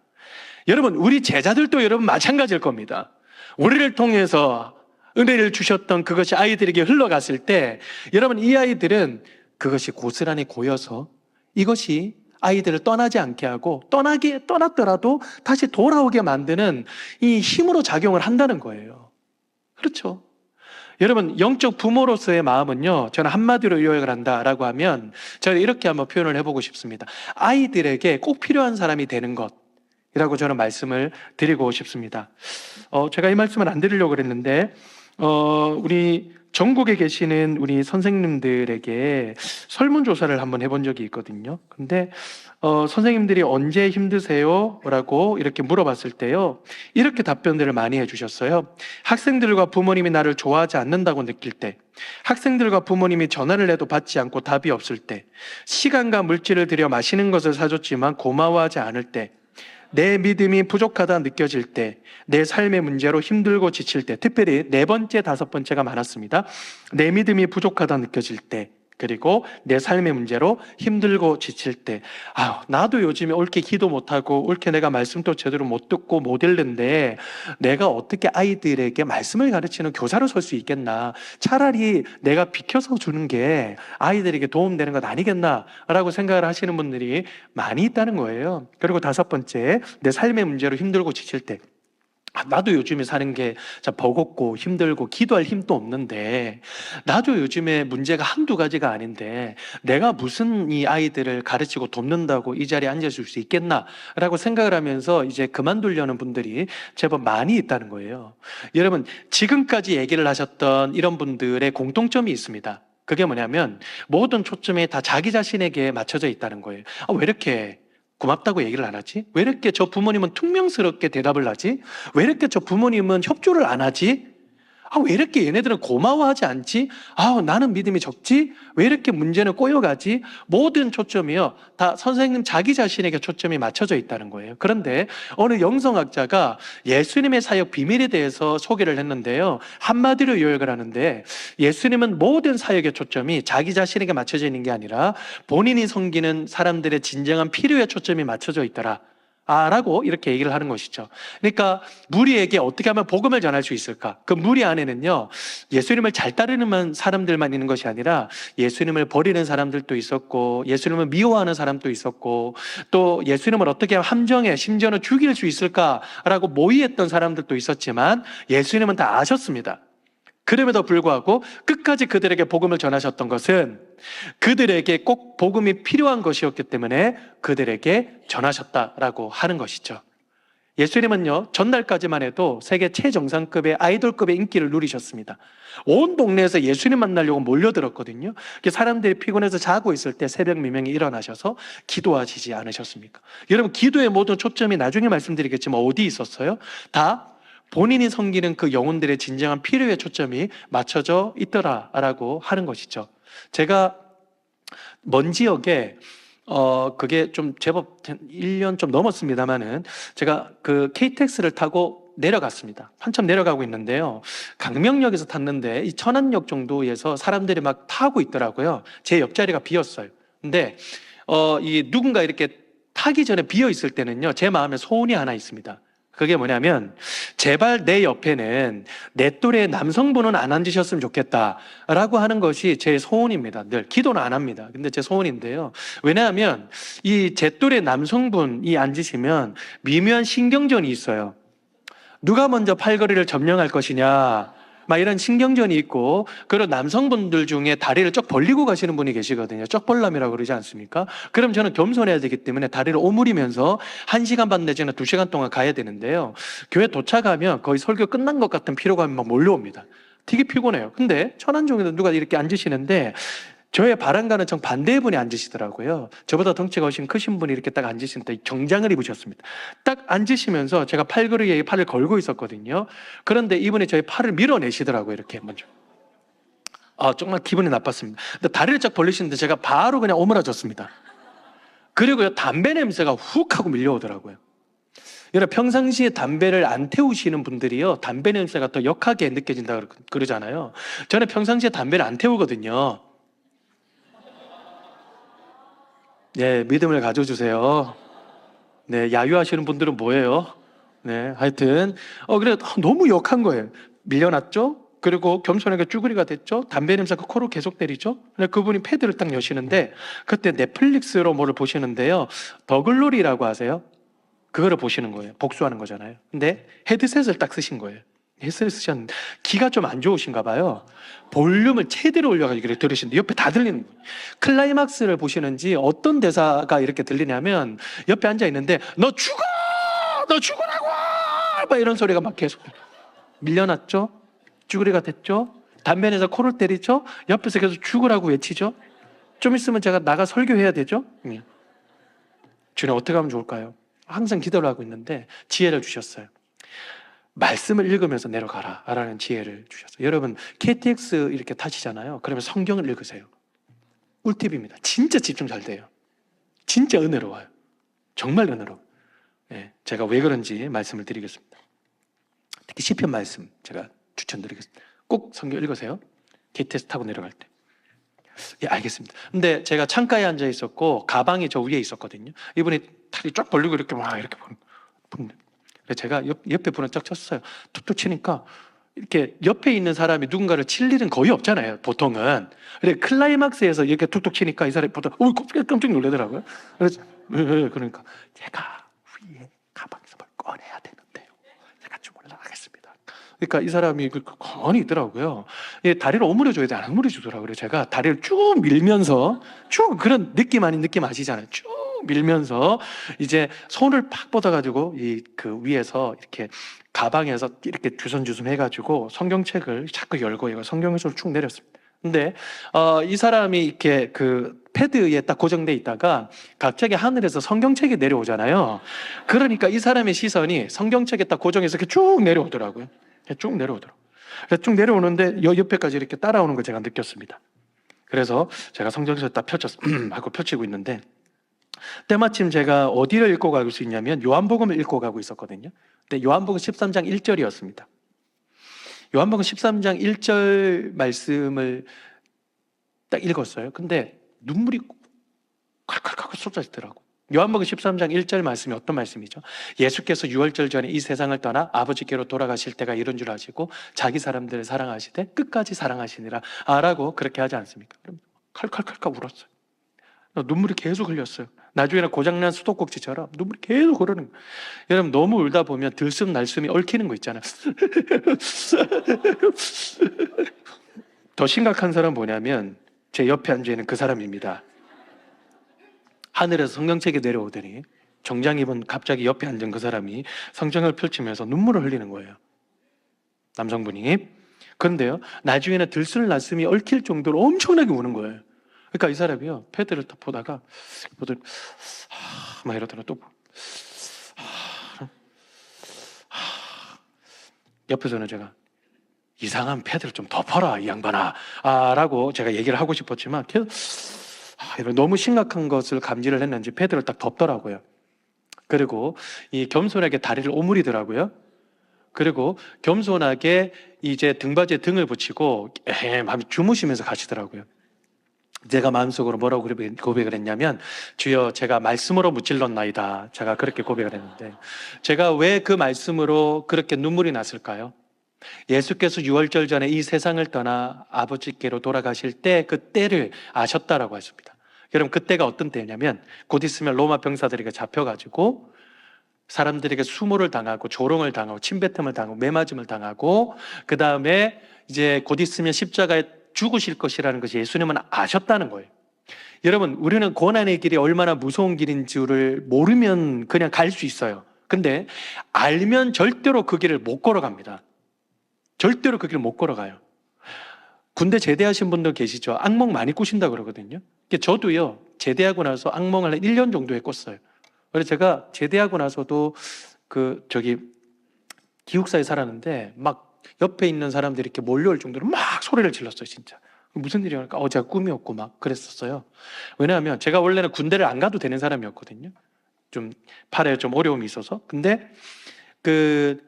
여러분, 우리 제자들도 여러분 마찬가지일 겁니다. 우리를 통해서 은혜를 주셨던 그것이 아이들에게 흘러갔을 때 여러분 이 아이들은 그것이 고스란히 고여서 이것이 아이들을 떠나지 않게 하고 떠났더라도 다시 돌아오게 만드는 이 힘으로 작용을 한다는 거예요. 그렇죠? 여러분 영적 부모로서의 마음은요, 저는 한마디로 요약을 한다라고 하면 저는 이렇게 한번 표현을 해보고 싶습니다. 아이들에게 꼭 필요한 사람이 되는 것이라고 저는 말씀을 드리고 싶습니다. 제가 이 말씀을 안 드리려고 그랬는데 우리 전국에 계시는 우리 선생님들에게 설문조사를 한번 해본 적이 있거든요. 근데 선생님들이 언제 힘드세요? 라고 이렇게 물어봤을 때요, 이렇게 답변들을 많이 해주셨어요. 학생들과 부모님이 나를 좋아하지 않는다고 느낄 때, 학생들과 부모님이 전화를 해도 받지 않고 답이 없을 때, 시간과 물질을 들여 맛있는 것을 사줬지만 고마워하지 않을 때, 내 믿음이 부족하다 느껴질 때, 내 삶의 문제로 힘들고 지칠 때, 특별히 네 번째, 다섯 번째가 많았습니다. 내 믿음이 부족하다 느껴질 때, 그리고 내 삶의 문제로 힘들고 지칠 때, 나도 요즘에 옳게 기도 못하고 옳게 내가 말씀도 제대로 못 듣고 못 읽는데 내가 어떻게 아이들에게 말씀을 가르치는 교사로 설 수 있겠나, 차라리 내가 비켜서 주는 게 아이들에게 도움되는 것 아니겠나 라고 생각을 하시는 분들이 많이 있다는 거예요. 그리고 다섯 번째, 내 삶의 문제로 힘들고 지칠 때, 나도 요즘에 사는 게 버겁고 힘들고 기도할 힘도 없는데, 나도 요즘에 문제가 한두 가지가 아닌데 내가 무슨 이 아이들을 가르치고 돕는다고 이 자리에 앉아줄 수 있겠나 라고 생각을 하면서 이제 그만두려는 분들이 제법 많이 있다는 거예요. 여러분, 지금까지 얘기를 하셨던 이런 분들의 공통점이 있습니다. 그게 뭐냐면 모든 초점이 다 자기 자신에게 맞춰져 있다는 거예요. 왜 이렇게 고맙다고 얘기를 안 하지? 왜 이렇게 저 부모님은 퉁명스럽게 대답을 하지? 왜 이렇게 저 부모님은 협조를 안 하지? 왜 이렇게 얘네들은 고마워하지 않지? 나는 믿음이 적지? 왜 이렇게 문제는 꼬여가지? 모든 초점이요, 다 선생님 자기 자신에게 초점이 맞춰져 있다는 거예요. 그런데 어느 영성학자가 예수님의 사역 비밀에 대해서 소개를 했는데요, 한마디로 요약을 하는데, 예수님은 모든 사역의 초점이 자기 자신에게 맞춰져 있는 게 아니라 본인이 섬기는 사람들의 진정한 필요에 초점이 맞춰져 있더라 라고 이렇게 얘기를 하는 것이죠. 그러니까 무리에게 어떻게 하면 복음을 전할 수 있을까? 그 무리 안에는요, 예수님을 잘 따르는 사람들만 있는 것이 아니라 예수님을 버리는 사람들도 있었고, 예수님을 미워하는 사람도 있었고, 또 예수님을 어떻게 하면 함정에 심지어는 죽일 수 있을까라고 모의했던 사람들도 있었지만 예수님은 다 아셨습니다. 그럼에도 불구하고 끝까지 그들에게 복음을 전하셨던 것은 그들에게 꼭 복음이 필요한 것이었기 때문에 그들에게 전하셨다라고 하는 것이죠. 예수님은요, 전날까지만 해도 세계 최정상급의 아이돌급의 인기를 누리셨습니다. 온 동네에서 예수님 만나려고 몰려들었거든요. 사람들이 피곤해서 자고 있을 때 새벽 미명에 일어나셔서 기도하시지 않으셨습니까? 여러분, 기도의 모든 초점이 나중에 말씀드리겠지만 어디 있었어요? 다 본인이 섬기는 그 영혼들의 진정한 필요의 초점이 맞춰져 있더라라고 하는 것이죠. 제가 먼 지역에 그게 좀 제법 1년 좀 넘었습니다만은, 제가 그 KTX를 타고 내려갔습니다. 한참 내려가고 있는데요, 강명역에서 탔는데 이 천안역 정도에서 사람들이 막 타고 있더라고요. 제 옆자리가 비었어요. 근데 이 누군가 이렇게 타기 전에 비어 있을 때는요, 제 마음에 소원이 하나 있습니다. 그게 뭐냐면, 제발 내 옆에는 내 또래 남성분은 안 앉으셨으면 좋겠다라고 하는 것이 제 소원입니다. 늘 기도는 안 합니다. 근데 제 소원인데요. 왜냐하면 이 제 또래 남성분이 앉으시면 미묘한 신경전이 있어요. 누가 먼저 팔걸이를 점령할 것이냐, 막 이런 신경전이 있고, 그리고 남성분들 중에 다리를 쩍 벌리고 가시는 분이 계시거든요. 쩍벌남이라고 그러지 않습니까? 그럼 저는 겸손해야 되기 때문에 다리를 오므리면서 1시간 반 내지는 2시간 동안 가야 되는데요. 교회 도착하면 거의 설교 끝난 것 같은 피로감이 막 몰려옵니다. 되게 피곤해요. 근데 천안종에도 누가 이렇게 앉으시는데 저의 바람과는 정반대의 분이 앉으시더라고요. 저보다 덩치가 훨씬 크신 분이 이렇게 딱 앉으시는데 정장을 입으셨습니다. 딱 앉으시면서 제가 팔걸이에 팔을 걸고 있었거든요. 그런데 이분이 저의 팔을 밀어내시더라고요. 이렇게 먼저. 정말 기분이 나빴습니다. 근데 다리를 쫙 벌리시는데 제가 바로 그냥 오므라졌습니다. 그리고요, 담배 냄새가 훅 하고 밀려오더라고요. 여러분, 평상시에 담배를 안 태우시는 분들이요, 담배 냄새가 더 역하게 느껴진다 그러잖아요. 저는 평상시에 담배를 안 태우거든요. 네, 믿음을 가져주세요. 네, 야유하시는 분들은 뭐예요? 네, 하여튼, 그래, 너무 역한 거예요. 밀려났죠? 그리고 겸손하게 쭈그리가 됐죠? 담배 냄새가 코로 계속 때리죠? 근데 그분이 패드를 딱 여시는데, 그때 넷플릭스로 뭐를 보시는데요. 더글로리라고 하세요? 그거를 보시는 거예요. 복수하는 거잖아요. 근데 헤드셋을 딱 쓰신 거예요. 헤드셋을 쓰셨는데, 귀가 좀 안 좋으신가 봐요. 볼륨을 최대로 올려가지고 이렇게 들으시는데, 옆에 다 들리는 거예요. 클라이막스를 보시는지 어떤 대사가 이렇게 들리냐면, 옆에 앉아 있는데, 너 죽어! 너 죽으라고! 막 이런 소리가 막 계속 밀려났죠? 쭈그리가 됐죠? 담배 내서 코를 때리죠? 옆에서 계속 죽으라고 외치죠? 좀 있으면 제가 나가 설교해야 되죠? 주님, 어떻게 하면 좋을까요? 항상 기도를 하고 있는데 지혜를 주셨어요. 말씀을 읽으면서 내려가라 라는 지혜를 주셨어요. 여러분, KTX 이렇게 타시잖아요. 그러면 성경을 읽으세요. 꿀팁입니다. 진짜 집중 잘 돼요. 진짜 은혜로워요. 정말 은혜로워요. 네, 제가 왜 그런지 말씀을 드리겠습니다. 특히 시편 말씀 제가 추천드리겠습니다. 꼭 성경 읽으세요. KTX 타고 내려갈 때. 예, 알겠습니다. 근데 제가 창가에 앉아 있었고 가방이 저 위에 있었거든요. 이분이 다리 쫙 벌리고 이렇게 막 이렇게 보는. 그래서 제가 옆에 분을 쫙 쳤어요. 툭툭 치니까 이렇게 옆에 있는 사람이 누군가를 칠 일은 거의 없잖아요, 보통은. 근데 클라이막스에서 이렇게 툭툭 치니까 이 사람이 보다 깜짝 놀라더라고요. 그래서 그러니까 제가 위에 가방에서 뭘 꺼내야 되는데요. 제가 주문을 하겠습니다. 그러니까 이 사람이 가만히 있더라고요. 다리를 오므려줘야 돼, 안 오므려주더라고요. 제가 다리를 쭉 밀면서, 쭉 그런 느낌 아닌 느낌 아시잖아요. 쭉 밀면서 이제 손을 팍 뻗어가지고 그 위에서 이렇게 가방에서 이렇게 주섬주섬 해가지고 성경책을 자꾸 열고 이거 성경에서 쭉 내렸습니다. 근데 이 사람이 이렇게 그 패드에 딱 고정돼 있다가 갑자기 하늘에서 성경책이 내려오잖아요. 그러니까 이 사람의 시선이 성경책에 딱 고정해서 이렇게 쭉 내려오더라고요. 쭉 내려오더라고요. 쭉 내려오는데 옆에까지 이렇게 따라오는 걸 제가 느꼈습니다. 그래서 제가 성경책을 딱 하고 펼치고 있는데 때마침 제가 어디를 읽고 가고 있냐면 요한복음을 읽고 가고 있었거든요. 근데 요한복음 13장 1절이었습니다. 요한복음 13장 1절 말씀을 딱 읽었어요. 근데 눈물이 콸콸콸 쏟아지더라고. 요한복음 13장 1절 말씀이 어떤 말씀이죠? 예수께서 유월절 전에 이 세상을 떠나 아버지께로 돌아가실 때가 이런 줄 아시고 자기 사람들을 사랑하시되 끝까지 사랑하시니라 라고 그렇게 하지 않습니까? 그럼 칼칼칼칼 울었어요. 눈물이 계속 흘렸어요. 나중에는 고장난 수도꼭지처럼 눈물이 계속 흐르는 거예요. 여러분, 너무 울다 보면 들숨 날숨이 얽히는 거 있잖아요. 더 심각한 사람 뭐냐면 제 옆에 앉아있는 그 사람입니다. 하늘에서 성경책이 내려오더니 정장 입은 갑자기 옆에 앉은 그 사람이 성경을 펼치면서 눈물을 흘리는 거예요. 남성분이. 그런데요, 나중에는 들숨 날숨이 얽힐 정도로 엄청나게 우는 거예요. 그러니까 이 사람이요, 패드를 딱 보다가 막 이러더라. 또 옆에서는 제가 이상한 패드를 좀 덮어라 이 양반아 라고 제가 얘기를 하고 싶었지만 계속 너무 심각한 것을 감지를 했는지 패드를 딱 덮더라고요. 그리고 이 겸손하게 다리를 오므리더라고요. 그리고 겸손하게 이제 등받이에 등을 붙이고 주무시면서 가시더라고요. 제가 마음속으로 뭐라고 고백을 했냐면, 주여 제가 말씀으로 무찔렀나이다. 제가 그렇게 고백을 했는데, 제가 왜 그 말씀으로 그렇게 눈물이 났을까요? 예수께서 유월절 전에 이 세상을 떠나 아버지께로 돌아가실 때 그 때를 아셨다라고 했습니다. 여러분, 그때가 어떤 때냐면 곧 있으면 로마 병사들에게 잡혀가지고 사람들에게 수모를 당하고 조롱을 당하고 침뱉음을 당하고 매맞음을 당하고, 그 다음에 이제 곧 있으면 십자가에 죽으실 것이라는 것이 예수님은 아셨다는 거예요. 여러분, 우리는 고난의 길이 얼마나 무서운 길인 줄을 모르면 그냥 갈 수 있어요. 근데 알면 절대로 그 길을 못 걸어갑니다. 절대로 그 길을 못 걸어가요. 군대 제대하신 분들 계시죠? 악몽 많이 꾸신다 그러거든요. 저도요, 제대하고 나서 악몽을 한 1년 정도에 꿨어요. 그래서 제가 제대하고 나서도 기숙사에 살았는데 막 옆에 있는 사람들이 이렇게 몰려올 정도로 막 소리를 질렀어요, 진짜. 무슨 일이야? 그러니까 제가 꿈이었고 막 그랬었어요. 왜냐하면 제가 원래는 군대를 안 가도 되는 사람이었거든요. 좀 팔에 좀 어려움이 있어서. 근데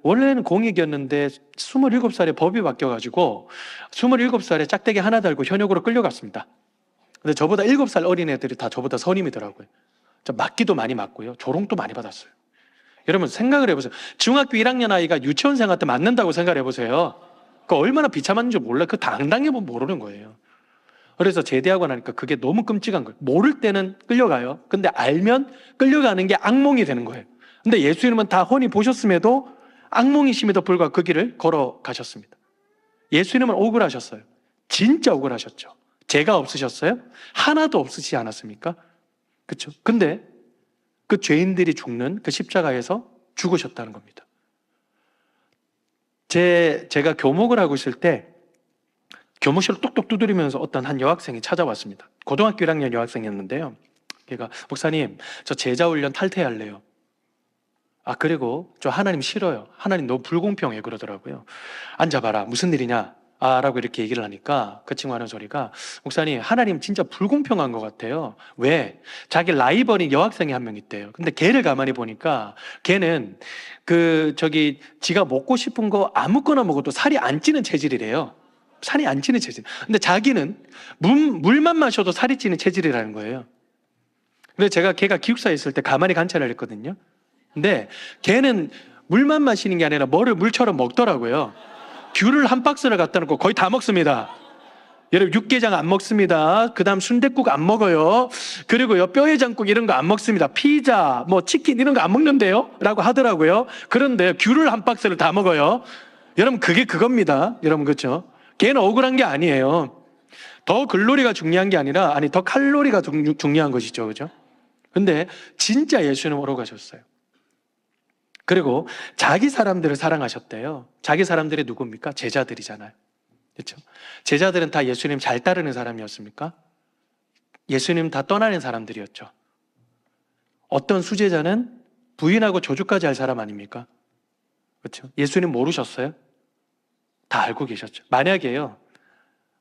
원래는 공익이었는데 27살에 법이 바뀌어가지고 27살에 짝대기 하나 달고 현역으로 끌려갔습니다. 근데 저보다 7살 어린 애들이 다 저보다 선임이더라고요. 맞기도 많이 맞고요. 조롱도 많이 받았어요. 여러분 생각을 해보세요. 중학교 1학년 아이가 유치원생한테 맞는다고 생각을 해보세요. 그 얼마나 비참한지 몰라. 그 당당해보면 모르는 거예요. 그래서 제대하고 나니까 그게 너무 끔찍한 거예요. 모를 때는 끌려가요. 근데 알면 끌려가는 게 악몽이 되는 거예요. 근데 예수님은 다 훤히 보셨음에도 악몽이심에도 불구하고 그 길을 걸어가셨습니다. 예수님은 억울하셨어요. 진짜 억울하셨죠. 죄가 없으셨어요? 하나도 없으시지 않았습니까? 그렇죠? 근데 그 죄인들이 죽는 그 십자가에서 죽으셨다는 겁니다. 제가 교목을 하고 있을 때 교무실을 뚝뚝 두드리면서 어떤 한 여학생이 찾아왔습니다. 고등학교 1학년 여학생이었는데요. 걔가 목사님, 저 제자훈련 탈퇴할래요. 그리고 저 하나님 싫어요. 하나님 너무 불공평해 그러더라고요. 앉아봐라. 무슨 일이냐? 라고 이렇게 얘기를 하니까 그 친구 하는 소리가, 목사님, 하나님 진짜 불공평한 것 같아요. 왜? 자기 라이벌인 여학생이 한 명 있대요. 근데 걔를 가만히 보니까 걔는 지가 먹고 싶은 거 아무거나 먹어도 살이 안 찌는 체질이래요. 살이 안 찌는 체질. 근데 자기는 물만 마셔도 살이 찌는 체질이라는 거예요. 근데 제가 걔가 기숙사에 있을 때 가만히 관찰을 했거든요. 근데 걔는 물만 마시는 게 아니라 뭐를 물처럼 먹더라고요. 귤을 한 박스를 갖다 놓고 거의 다 먹습니다. 여러분, 육개장 안 먹습니다. 그 다음 순댓국 안 먹어요. 그리고요, 뼈해장국 이런 거 안 먹습니다. 피자, 치킨 이런 거 안 먹는데요? 라고 하더라고요. 그런데 귤을 한 박스를 다 먹어요. 여러분, 그게 그겁니다. 여러분, 그렇죠? 걔는 억울한 게 아니에요. 더 글로리가 중요한 게 아니라, 더 칼로리가 중요한 것이죠. 그죠? 근데 진짜 예수는 오러가셨어요. 그리고 자기 사람들을 사랑하셨대요. 자기 사람들이 누굽니까? 제자들이잖아요. 그렇죠? 제자들은 다 예수님 잘 따르는 사람이었습니까? 예수님 다 떠나는 사람들이었죠. 어떤 수제자는 부인하고 조주까지 할 사람 아닙니까? 그렇죠? 예수님 모르셨어요? 다 알고 계셨죠. 만약에요,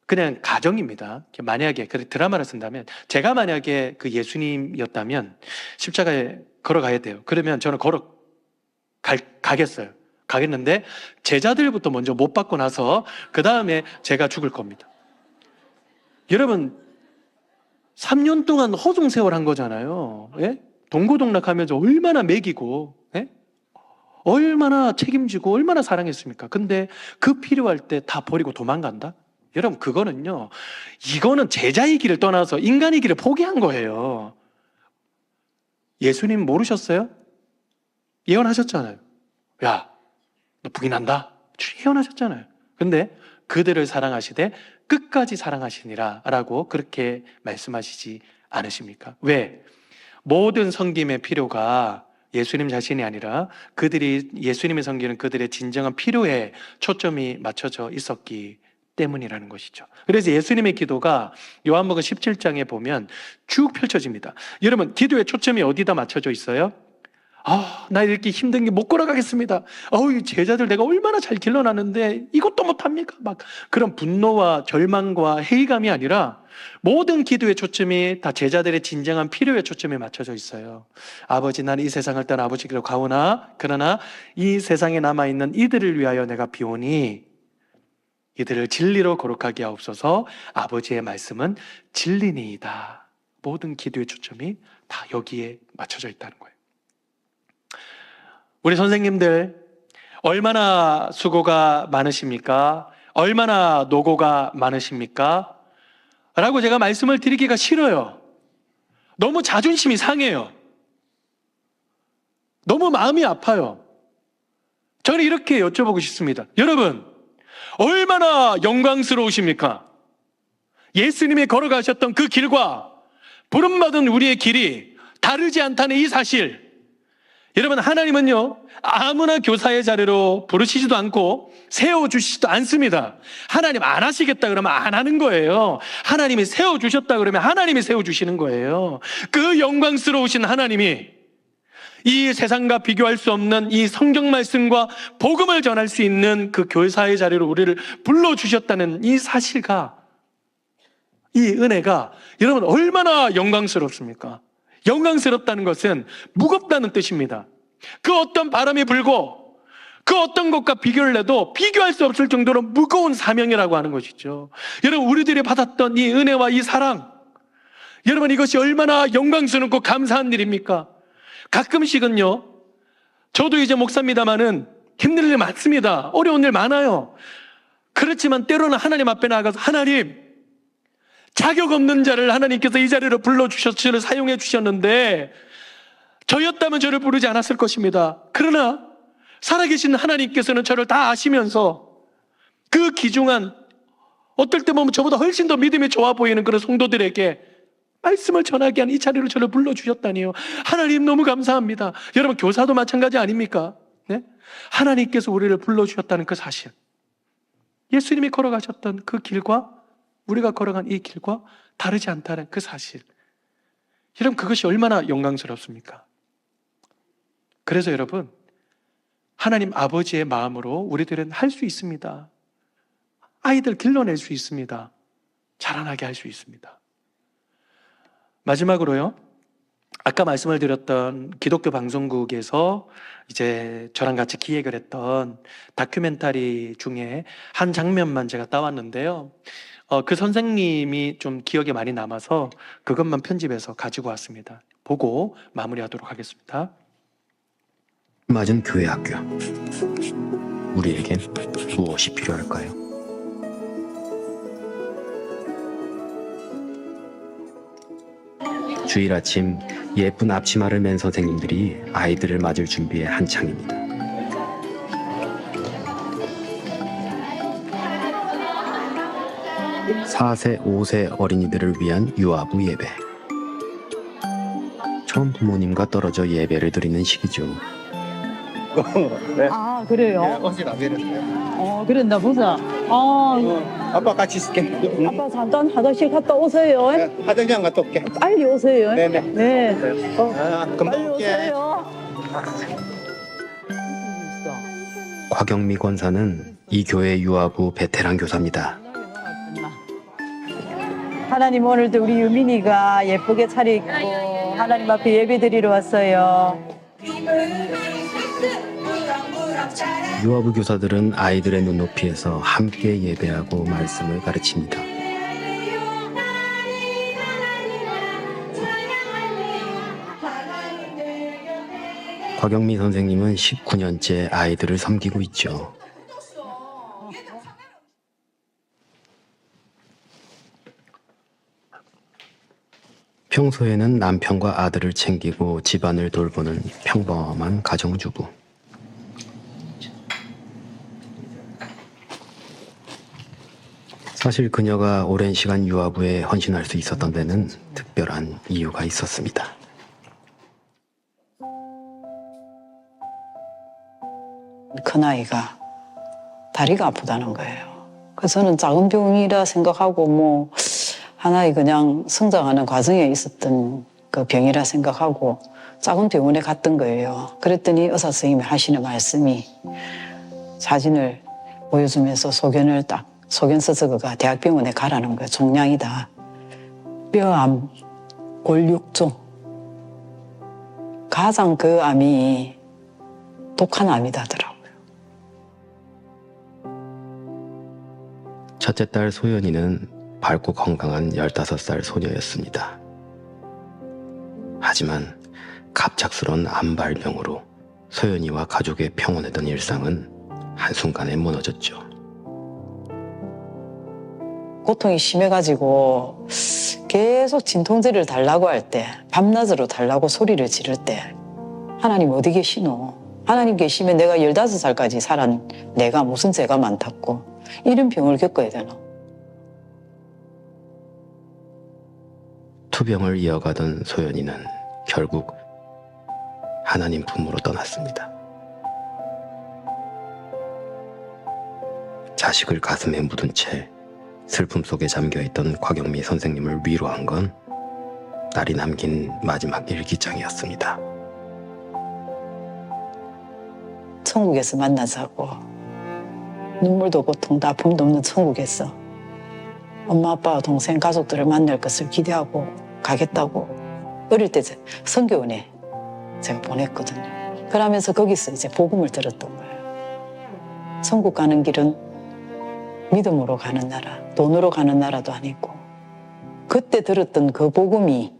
그냥 가정입니다. 만약에 드라마를 쓴다면, 제가 만약에 그 예수님이었다면 십자가에 걸어가야 돼요. 그러면 저는 가겠어요. 가겠는데 제자들부터 먼저 못 받고 나서 그 다음에 제가 죽을 겁니다. 여러분, 3년 동안 허송세월 한 거잖아요. 예? 동고동락하면서 얼마나 먹이고, 예? 얼마나 책임지고 얼마나 사랑했습니까? 근데 그 필요할 때 다 버리고 도망간다? 여러분, 이거는 제자의 길을 떠나서 인간의 길을 포기한 거예요. 예수님 모르셨어요? 예언하셨잖아요. 야, 너 부인한다? 예언하셨잖아요. 근데 그들을 사랑하시되 끝까지 사랑하시니라 라고 그렇게 말씀하시지 않으십니까? 왜? 모든 섬김의 필요가 예수님 자신이 아니라 예수님이 섬기는 그들의 진정한 필요에 초점이 맞춰져 있었기 때문이라는 것이죠. 그래서 예수님의 기도가 요한복음 17장에 보면 쭉 펼쳐집니다. 여러분, 기도의 초점이 어디다 맞춰져 있어요? 나 이렇게 힘든 게 못 걸어가겠습니다. 이 제자들 내가 얼마나 잘 길러놨는데 이것도 못합니까? 막 그런 분노와 절망과 회의감이 아니라 모든 기도의 초점이 다 제자들의 진정한 필요의 초점에 맞춰져 있어요. 아버지, 나는 이 세상을 떠나 아버지께로 가오나 그러나 이 세상에 남아있는 이들을 위하여 내가 비오니, 이들을 진리로 거룩하게 하옵소서. 아버지의 말씀은 진리니이다. 모든 기도의 초점이 다 여기에 맞춰져 있다는 거예요. 우리 선생님들 얼마나 수고가 많으십니까? 얼마나 노고가 많으십니까? 라고 제가 말씀을 드리기가 싫어요. 너무 자존심이 상해요. 너무 마음이 아파요. 저는 이렇게 여쭤보고 싶습니다. 여러분, 얼마나 영광스러우십니까? 예수님이 걸어가셨던 그 길과 부름받은 우리의 길이 다르지 않다는 이 사실. 여러분, 하나님은요, 아무나 교사의 자리로 부르시지도 않고 세워주시지도 않습니다. 하나님 안 하시겠다 그러면 안 하는 거예요. 하나님이 세워주셨다 그러면 하나님이 세워주시는 거예요. 그 영광스러우신 하나님이 이 세상과 비교할 수 없는 이 성경 말씀과 복음을 전할 수 있는 그 교사의 자리로 우리를 불러주셨다는 이 사실과 이 은혜가 여러분 얼마나 영광스럽습니까? 영광스럽다는 것은 무겁다는 뜻입니다. 그 어떤 바람이 불고 그 어떤 것과 비교를 해도 비교할 수 없을 정도로 무거운 사명이라고 하는 것이죠. 여러분, 우리들이 받았던 이 은혜와 이 사랑, 여러분 이것이 얼마나 영광스럽고 감사한 일입니까? 가끔씩은요, 저도 이제 목사입니다마는 힘든 일 많습니다. 어려운 일 많아요. 그렇지만 때로는 하나님 앞에 나가서 하나님, 자격 없는 자를 하나님께서 이 자리로 불러주셔서 저를 사용해 주셨는데 저였다면 저를 부르지 않았을 것입니다. 그러나 살아계신 하나님께서는 저를 다 아시면서 그 귀중한, 어떨 때 보면 저보다 훨씬 더 믿음이 좋아 보이는 그런 성도들에게 말씀을 전하게 한 이 자리로 저를 불러주셨다니요. 하나님 너무 감사합니다. 여러분, 교사도 마찬가지 아닙니까? 네? 하나님께서 우리를 불러주셨다는 그 사실, 예수님이 걸어가셨던 그 길과 우리가 걸어간 이 길과 다르지 않다는 그 사실, 여러분 그것이 얼마나 영광스럽습니까? 그래서 여러분, 하나님 아버지의 마음으로 우리들은 할 수 있습니다. 아이들 길러낼 수 있습니다. 자라나게 할 수 있습니다. 마지막으로요, 아까 말씀을 드렸던 기독교 방송국에서 이제 저랑 같이 기획을 했던 다큐멘터리 중에 한 장면만 제가 따왔는데요. 그 선생님이 좀 기억에 많이 남아서 그것만 편집해서 가지고 왔습니다. 보고 마무리하도록 하겠습니다. 맞은 교회 학교. 우리에겐 무엇이 필요할까요? 주일 아침 예쁜 앞치마를 맨 선생님들이 아이들을 맞을 준비에 한창입니다. (4세) (5세) 어린이들을 위한 유아부 예배. 처음 부모님과 떨어져 예배를 드리는 시기죠. 네. 아, 그래요? 옷이 안 되는데. 그랬나 보자. 아빠 같이 있을게. 응. 아빠 잠깐 화장실 갔다 오세요. 네, 화장실 갔다 올게. 빨리 오세요. 네네. 네. 금방 빨리 올게. 오세요. 곽영미 권사는 이 교회 유아부 베테랑 교사입니다. 하나님, 오늘도 우리 유민이가 예쁘게 차려입고 하나님 앞에 예배 드리러 왔어요. 유아부 교사들은 아이들의 눈높이에서 함께 예배하고 말씀을 가르칩니다. 곽영미 선생님은 19년째 아이들을 섬기고 있죠. 평소에는 남편과 아들을 챙기고 집안을 돌보는 평범한 가정주부. 사실 그녀가 오랜 시간 유아부에 헌신할 수 있었던 데는 특별한 이유가 있었습니다. 큰아이가 다리가 아프다는 거예요. 그래서 저는 작은 병이라 생각하고 하나의 그냥 성장하는 과정에 있었던 그 병이라 생각하고 작은 병원에 갔던 거예요. 그랬더니 의사 선생님이 하시는 말씀이 사진을 보여주면서 소견 써서가 대학병원에 가라는 거예요. 종양이다. 뼈암, 골육종. 가장 그 암이 독한 암이다더라고요. 첫째 딸 소연이는 밝고 건강한 15살 소녀였습니다. 하지만 갑작스런 암발병으로 소연이와 가족의 평온했던 일상은 한순간에 무너졌죠. 고통이 심해가지고 계속 진통제를 달라고 할 때, 밤낮으로 달라고 소리를 지를 때 하나님 어디 계시노? 하나님 계시면 내가 15살까지 살았 내가 무슨 죄가 많다고 이런 병을 겪어야 되나? 투병을 이어가던 소연이는 결국 하나님 품으로 떠났습니다. 자식을 가슴에 묻은 채 슬픔 속에 잠겨있던 곽영미 선생님을 위로한 건 딸이 남긴 마지막 일기장이었습니다. 천국에서 만나자고. 눈물도 고통도 아픔도 없는 천국에서 엄마 아빠와 동생 가족들을 만날 것을 기대하고 가겠다고 어릴 때 선교원에 제가 보냈거든요. 그러면서 거기서 이제 복음을 들었던 거예요. 천국 가는 길은 믿음으로 가는 나라, 돈으로 가는 나라도 아니고 그때 들었던 그 복음이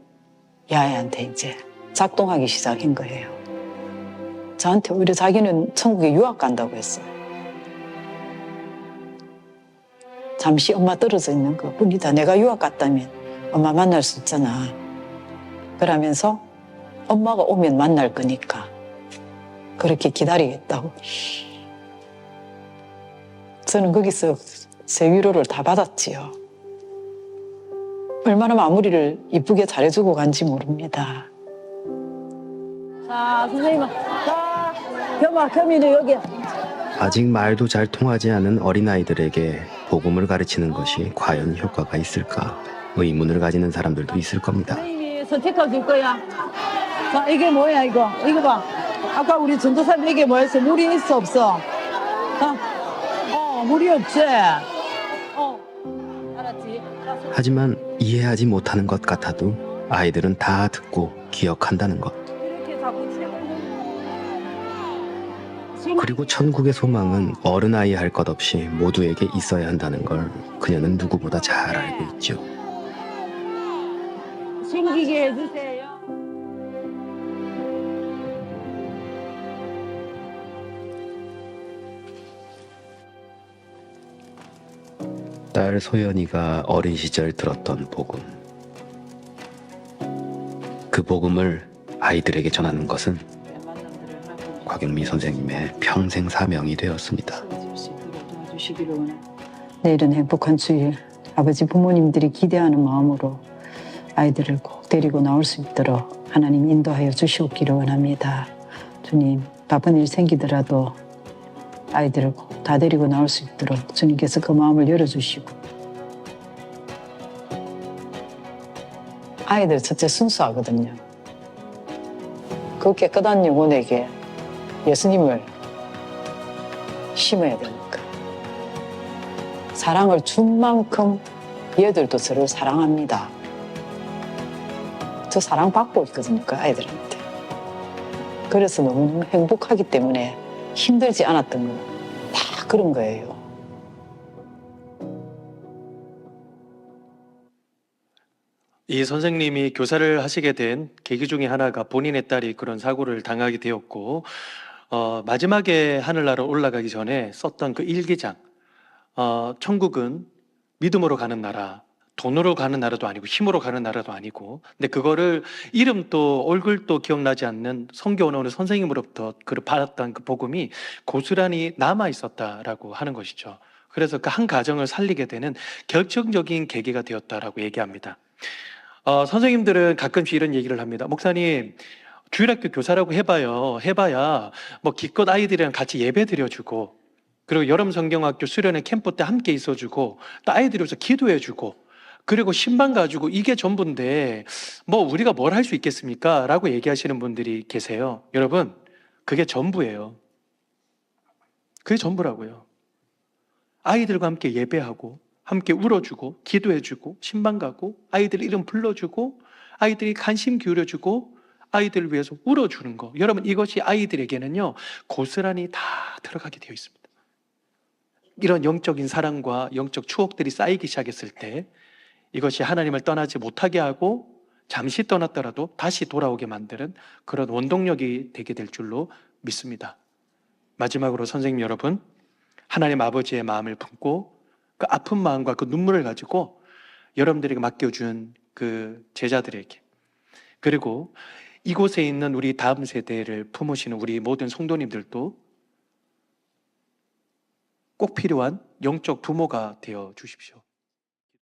야애한테 이제 작동하기 시작한 거예요. 저한테 오히려 자기는 천국에 유학 간다고 했어요. 잠시 엄마 떨어져 있는 것 뿐이다. 내가 유학 갔다면 엄마 만날 수 있잖아. 그러면서 엄마가 오면 만날 거니까 그렇게 기다리겠다고. 저는 거기서 제 위로를 다 받았지요. 얼마나 마무리를 이쁘게 잘해주고 간지 모릅니다. 자, 선생님, 자, 겸이는 여기. 아직 말도 잘 통하지 않은 어린아이들에게 복음을 가르치는 것이 과연 효과가 있을까 의문을 가지는 사람들도 있을 겁니다. 선생님이 선택해 줄 거야. 자, 이게 뭐야, 이거? 이거 봐. 아까 우리 전도사님 이게 뭐였어? 물이 있어, 없어? 물이 없지? 알았지? 하지만 이해하지 못하는 것 같아도 아이들은 다 듣고 기억한다는 것. 이렇게 자꾸 그리고 천국의 소망은 어른아이 할 것 없이 모두에게 있어야 한다는 걸 그녀는 누구보다 잘 알고 있죠. 챙기게 해주세요. 딸 소연이가 어린 시절 들었던 복음. 그 복음을 아이들에게 전하는 것은 곽영미 선생님의 평생 사명이 되었습니다. 내일은 행복한 주일, 아버지 부모님들이 기대하는 마음으로 아이들을 꼭 데리고 나올 수 있도록 하나님 인도하여 주시옵기를 원합니다. 주님, 바쁜 일 생기더라도 아이들을 꼭 다 데리고 나올 수 있도록 주님께서 그 마음을 열어주시고, 아이들 첫째 순수하거든요. 그 깨끗한 영혼에게 예수님을 심어야 되니까. 사랑을 준 만큼 얘들도 저를 사랑합니다. 저 사랑받고 있거든요, 그 아이들한테. 그래서 너무 행복하기 때문에 힘들지 않았던 거 다 그런 거예요. 이 선생님이 교사를 하시게 된 계기 중에 하나가 본인의 딸이 그런 사고를 당하게 되었고, 마지막에 하늘나라 올라가기 전에 썼던 그 일기장, 천국은 믿음으로 가는 나라, 돈으로 가는 나라도 아니고 힘으로 가는 나라도 아니고, 근데 그거를 이름도 얼굴도 기억나지 않는 성교원 어느 선생님으로부터 그를 받았던 그 복음이 고스란히 남아 있었다라고 하는 것이죠. 그래서 그 한 가정을 살리게 되는 결정적인 계기가 되었다라고 얘기합니다. 선생님들은 가끔씩 이런 얘기를 합니다. 목사님, 주일학교 교사라고 해봐야 뭐 기껏 아이들이랑 같이 예배 드려주고, 그리고 여름 성경학교 수련회 캠프 때 함께 있어주고, 또 아이들이 서 기도해주고, 그리고 신방 가지고 이게 전부인데 뭐 우리가 뭘 할 수 있겠습니까? 라고 얘기하시는 분들이 계세요. 여러분, 그게 전부예요. 그게 전부라고요. 아이들과 함께 예배하고, 함께 울어주고, 기도해주고, 신방 가고, 아이들 이름 불러주고, 아이들이 관심 기울여주고, 아이들을 위해서 울어주는 거. 여러분, 이것이 아이들에게는요 고스란히 다 들어가게 되어 있습니다. 이런 영적인 사랑과 영적 추억들이 쌓이기 시작했을 때 이것이 하나님을 떠나지 못하게 하고 잠시 떠났더라도 다시 돌아오게 만드는 그런 원동력이 되게 될 줄로 믿습니다. 마지막으로 선생님 여러분, 하나님 아버지의 마음을 품고 그 아픈 마음과 그 눈물을 가지고 여러분들에게 맡겨준 그 제자들에게, 그리고 이곳에 있는 우리 다음 세대를 품으시는 우리 모든 성도님들도 꼭 필요한 영적 부모가 되어 주십시오.